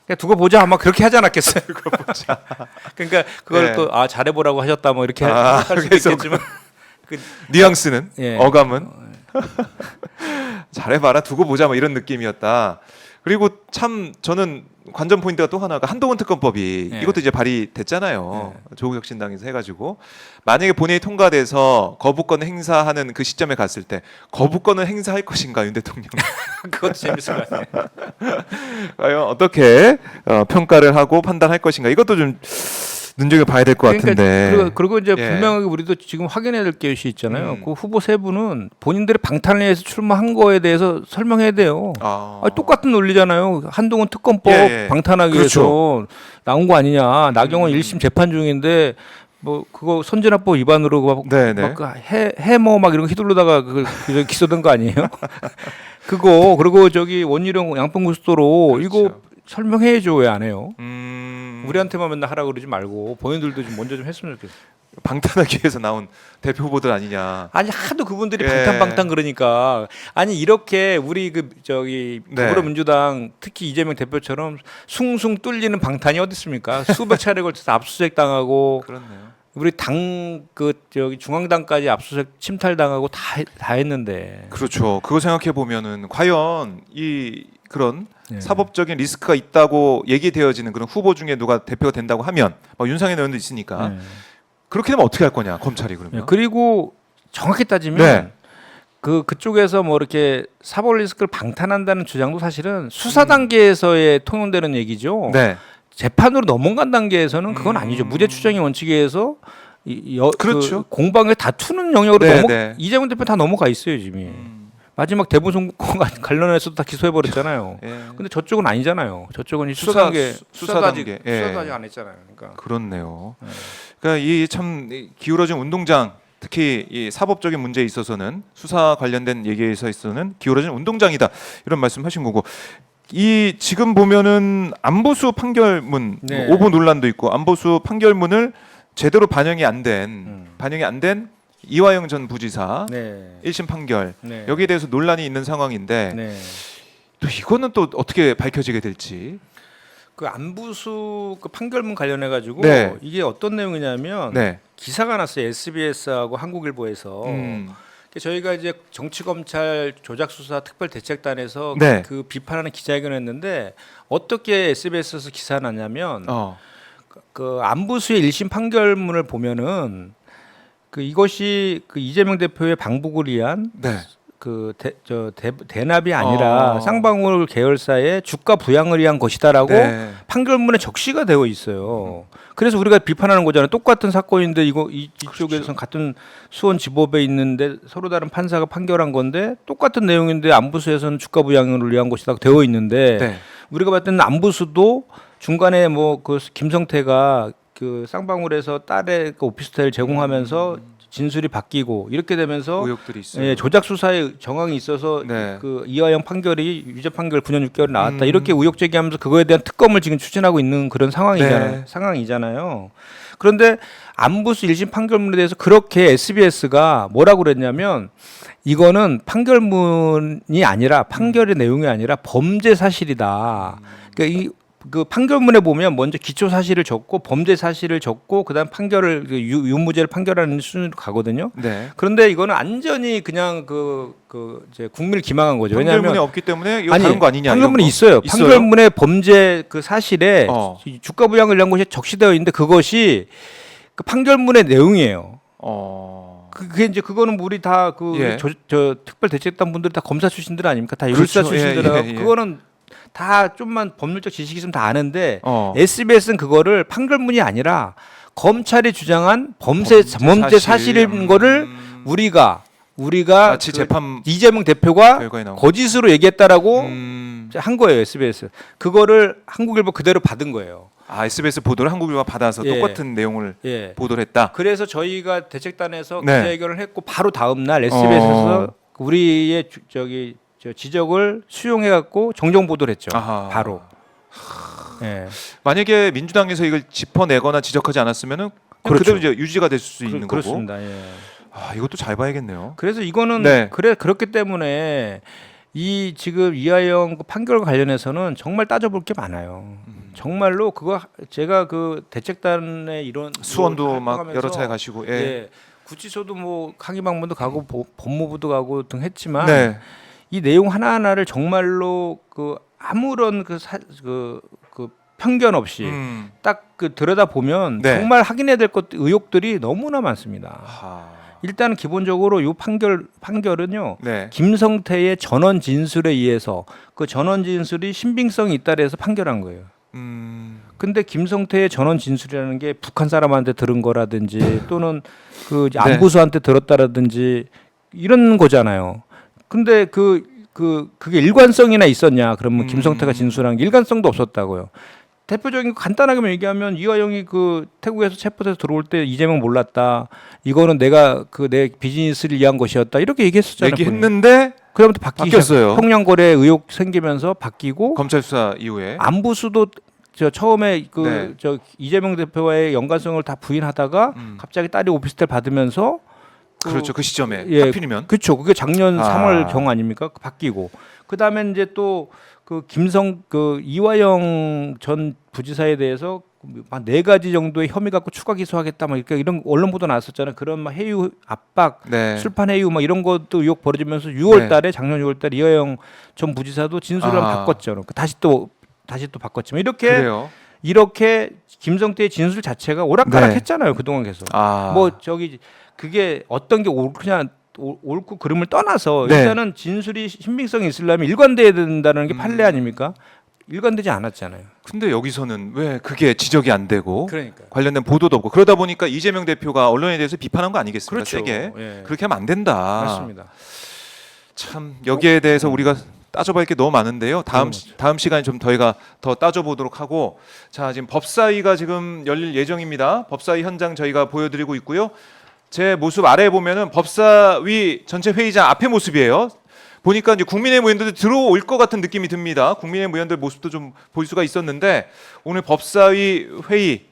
그냥 두고 보자. 아마 그렇게 하지 않았겠어요. 두고 보자. 그러니까 그걸 예. 또 잘해보라고 하셨다 뭐 이렇게 아, 할 수도 그래서 있겠지만 뉘앙스는 예. 어감은 잘해봐라 두고 보자 뭐 이런 느낌이었다. 그리고 참 저는 관전 포인트가 또 하나가 한동훈 특검법이 네. 이것도 이제 발의됐잖아요. 조국혁신당에서 해가지고 만약에 본회의 통과돼서 거부권 행사하는 그 시점에 갔을 때 거부권을 행사할 것인가 윤 대통령. 그것도 재밌을 것 같아요. 과연 어떻게 평가를 하고 판단할 것인가 이것도 좀 눈여겨봐야 될 것 같은데. 그리고 이제 예. 분명하게 우리도 지금 확인해야 될 것이 있잖아요. 음. 그 후보 세 분은 본인들의 방탄을 위해서 출마한 거에 대해서 설명해야 돼요. 똑같은 논리잖아요. 한동훈 특검법 예, 예. 방탄하기 그렇죠. 위해서 나온 거 아니냐. 나경원 1심 재판 중인데 뭐 그거 선진화법 위반으로 네, 네. 막 해머 막 이런 거 휘둘르다가 기소된 거 아니에요? 그거 그리고 저기 원희룡 양평고속도로 그렇죠. 이거 설명해야죠. 왜 안 해요? 우리한테만 맨날 하라 그러지 말고 본인들도 좀 먼저 좀 했으면 좋겠어요. 방탄하기 위해서 나온 대표 후보들 아니냐. 아니 하도 그분들이 예. 방탄 그러니까 아니 이렇게 우리 그 저기 네. 더불어민주당 특히 이재명 대표처럼 숭숭 뚫리는 방탄이 어디 있습니까? 수백 차례 걸쳐서 압수수색 당하고 그렇네요. 우리 당 그 저기 중앙당까지 압수수색 침탈 당하고 다 했는데 그렇죠. 그거 생각해 보면은 과연 이 그런 예. 사법적인 리스크가 있다고 얘기되어지는 그런 후보 중에 누가 대표가 된다고 하면 막 윤상현 의원도 있으니까 예. 그렇게 되면 어떻게 할 거냐 검찰이 예. 그러면. 그리고 정확히 따지면 네. 그쪽에서 뭐 이렇게 사법 리스크를 방탄한다는 주장도 사실은 수사 단계에서의 통용되는 얘기죠. 네. 재판으로 넘어간 단계에서는 그건 아니죠. 무죄 추정의 원칙에 의해서 그렇죠. 그 공방에 다투는 영역으로 네, 네. 이재명 대표 다 넘어가 있어요 지금. 마지막 대부분 선거 관련해서도 다 기소해 버렸잖아요. 예. 근데 저쪽은 아니잖아요. 저쪽은 이 수사 단계, 수사 단계. 예. 수사도 아직 안 했잖아요. 그러니까 그렇네요. 그러니까 이 참 기울어진 운동장 특히 이 사법적인 문제에 있어서는 수사 관련된 얘기에 있어서는 기울어진 운동장이다 이런 말씀하신 거고 이 지금 보면은 안보수 판결문 네. 오보 논란도 있고 안보수 판결문을 제대로 반영이 안 된 이화영 전 부지사 네. 1심 판결 네. 여기에 대해서 논란이 있는 상황인데 네. 또 이거는 또 어떻게 밝혀지게 될지. 그 안부수 그 판결문 관련해 가지고 네. 이게 어떤 내용이냐면 네. 기사가 났어요. SBS하고 한국일보에서. 저희가 이제 정치검찰 조작수사 특별대책단에서 네. 그 비판하는 기자회견을 했는데 어떻게 SBS에서 기사가 났냐면 그 안부수의 1심 판결문을 보면은 그 이것이 그 이재명 대표의 방북을 위한 네. 대납이 아니라 쌍방울 계열사의 주가 부양을 위한 것이다라고 네. 판결문에 적시가 되어 있어요. 그래서 우리가 비판하는 거잖아요. 똑같은 사건인데 이쪽에서는 같은 수원지법에 있는데 서로 다른 판사가 판결한 건데 똑같은 내용인데 안부수에서는 주가 부양을 위한 것이다 되어 있는데 네. 우리가 봤을 때는 안부수도 중간에 뭐 그 김성태가 그 쌍방울에서 딸의 그 오피스텔 제공하면서 진술이 바뀌고 이렇게 되면서 의혹들이 있어요. 예, 조작 수사의 정황이 있어서 네. 그 이화영 판결이 유죄 판결 9년 6개월 나왔다 이렇게 의혹 제기하면서 그거에 대한 특검을 지금 추진하고 있는 그런 네. 상황이잖아요. 그런데 안부수 1심 판결문에 대해서 그렇게 SBS가 뭐라고 그랬냐면 이거는 판결문이 아니라 판결의 내용이 아니라 범죄 사실이다. 그러니까 그 판결문에 보면 먼저 기초 사실을 적고 범죄 사실을 적고 그다음 판결을 유무죄를 판결하는 수준으로 가거든요. 네. 그런데 이거는 완전히 그냥 이제 국민을 기망한 거죠. 판결문이 왜냐하면 없기 때문에 이거 다른 거 아니냐? 판결문이 이런 거. 있어요. 판결문에 범죄 그 사실에 주가 부양을 위한 것이 적시되어 있는데 그것이 그 판결문의 내용이에요. 그게 이제 그거는 우리 다 예. 저 특별 대책단 분들이 다 검사 출신들 아닙니까? 다 율사 그렇죠. 출신들하고 예. 그거는 다 좀만 법률적 지식이 있으면 다 아는데 SBS는 SBS는 그거를 판결문이 아니라 검찰이 주장한 범죄 사실인 거를 우리가 마치 재판 이재명 대표가 결과에 나온 거짓으로 얘기했다라고 한 거예요. SBS 그거를 한국일보 그대로 받은 거예요. SBS 보도를 한국일보가 받아서 예. 똑같은 내용을 예. 보도를 했다. 그래서 저희가 대책단에서 네. 기자회견을 했고 바로 다음 날 SBS에서 우리의 지적을 수용해 갖고 정정 보도를 했죠. 아하. 바로. 예. 만약에 민주당에서 이걸 짚어내거나 지적하지 않았으면은 그렇죠. 그대로 이제 유지가 될 수 있는 거고. 그렇습니다. 예. 이것도 잘 봐야겠네요. 그래서 이거는 네. 그렇기 때문에 이 지금 이하영 그 판결과 관련해서는 정말 따져볼 게 많아요. 정말로 그거 제가 그 대책단의 이런 수원도 막 활동하면서 여러 차례 가시고. 예. 구치소도 뭐 강의 방문도 가고 법무부도 가고 등 했지만 네. 이 내용 하나하나를 정말로 그 아무런 그 편견 없이 딱 그 들여다 보면 네. 정말 확인해야 될 것 의혹들이 너무나 많습니다. 일단 기본적으로 이 판결은요. 네. 김성태의 전원 진술에 의해서 그 전원 진술이 신빙성이 있다 해서 판결한 거예요. 근데 김성태의 전원 진술이라는 게 북한 사람한테 들은 거라든지 또는 그 안부수한테 들었다라든지 이런 거잖아요. 근데 그게 일관성이나 있었냐? 그러면 김성태가 진술한 게 일관성도 없었다고요. 대표적인 거 간단하게 얘기하면 이화영이 그 태국에서 체포돼서 들어올 때 이재명 몰랐다. 이거는 내가 내 비즈니스를 위한 것이었다. 이렇게 얘기했었잖아요. 얘기했는데 그다음부터 바뀌었어요. 폭력거래 의혹 생기면서 바뀌고 검찰 수사 이후에 안부수도 처음에 이재명 대표와의 연관성을 다 부인하다가 갑자기 딸이 오피스텔 받으면서 그렇죠. 그 시점에 하필이면 그렇죠. 그게 작년 3월 경 아닙니까? 바뀌고 그다음에 이제 또 이화영 전 부지사에 대해서 한 4가지 정도의 혐의 갖고 추가 기소하겠다 막 이런 언론 보도 나왔었잖아요. 그런 막 해유 압박, 네. 술판 해유 막 이런 것도 의혹 벌어지면서 6월달에 작년 6월달에 이화영 전 부지사도 진술을 바꿨죠. 다시 또 바꿨지만 이렇게 김성태의 진술 자체가 오락가락했잖아요. 그동안 계속. 그게 어떤 게 그냥 옳고 그름을 떠나서 일단은 진술이 신빙성이 있으려면 일관돼야 된다는 게 판례 아닙니까? 일관되지 않았잖아요. 근데 여기서는 왜 그게 지적이 안 되고 그러니까요. 관련된 보도도 없고 그러다 보니까 이재명 대표가 언론에 대해서 비판한 거 아니겠습니까? 그렇죠. 세게. 예. 그렇게 하면 안 된다. 맞습니다. 참 여기에 대해서 우리가 따져볼 게 너무 많은데요. 다음 시간에 좀 저희가 더 따져보도록 하고 지금 법사위가 지금 열릴 예정입니다. 법사위 현장 저희가 보여드리고 있고요. 제 모습 아래에 보면은 법사위 전체 회의장 앞의 모습이에요. 보니까 이제 국민의힘 의원들이 들어올 것 같은 느낌이 듭니다. 국민의힘 의원들 모습도 좀 볼 수가 있었는데 오늘 법사위 회의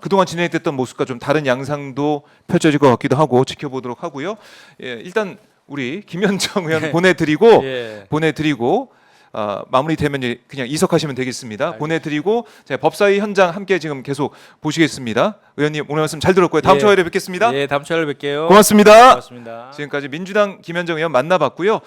그동안 진행됐던 모습과 좀 다른 양상도 펼쳐질 것 같기도 하고 지켜보도록 하고요. 일단 우리 김현정 의원 보내드리고 마무리되면 그냥 이석하시면 되겠습니다. 보내드리고 법사위 현장 함께 지금 계속 보시겠습니다. 의원님 오늘 말씀 잘 들었고요. 다음 주에 뵙겠습니다. 다음 주에 뵐게요. 고맙습니다. 고맙습니다. 지금까지 민주당 김현정 의원 만나봤고요.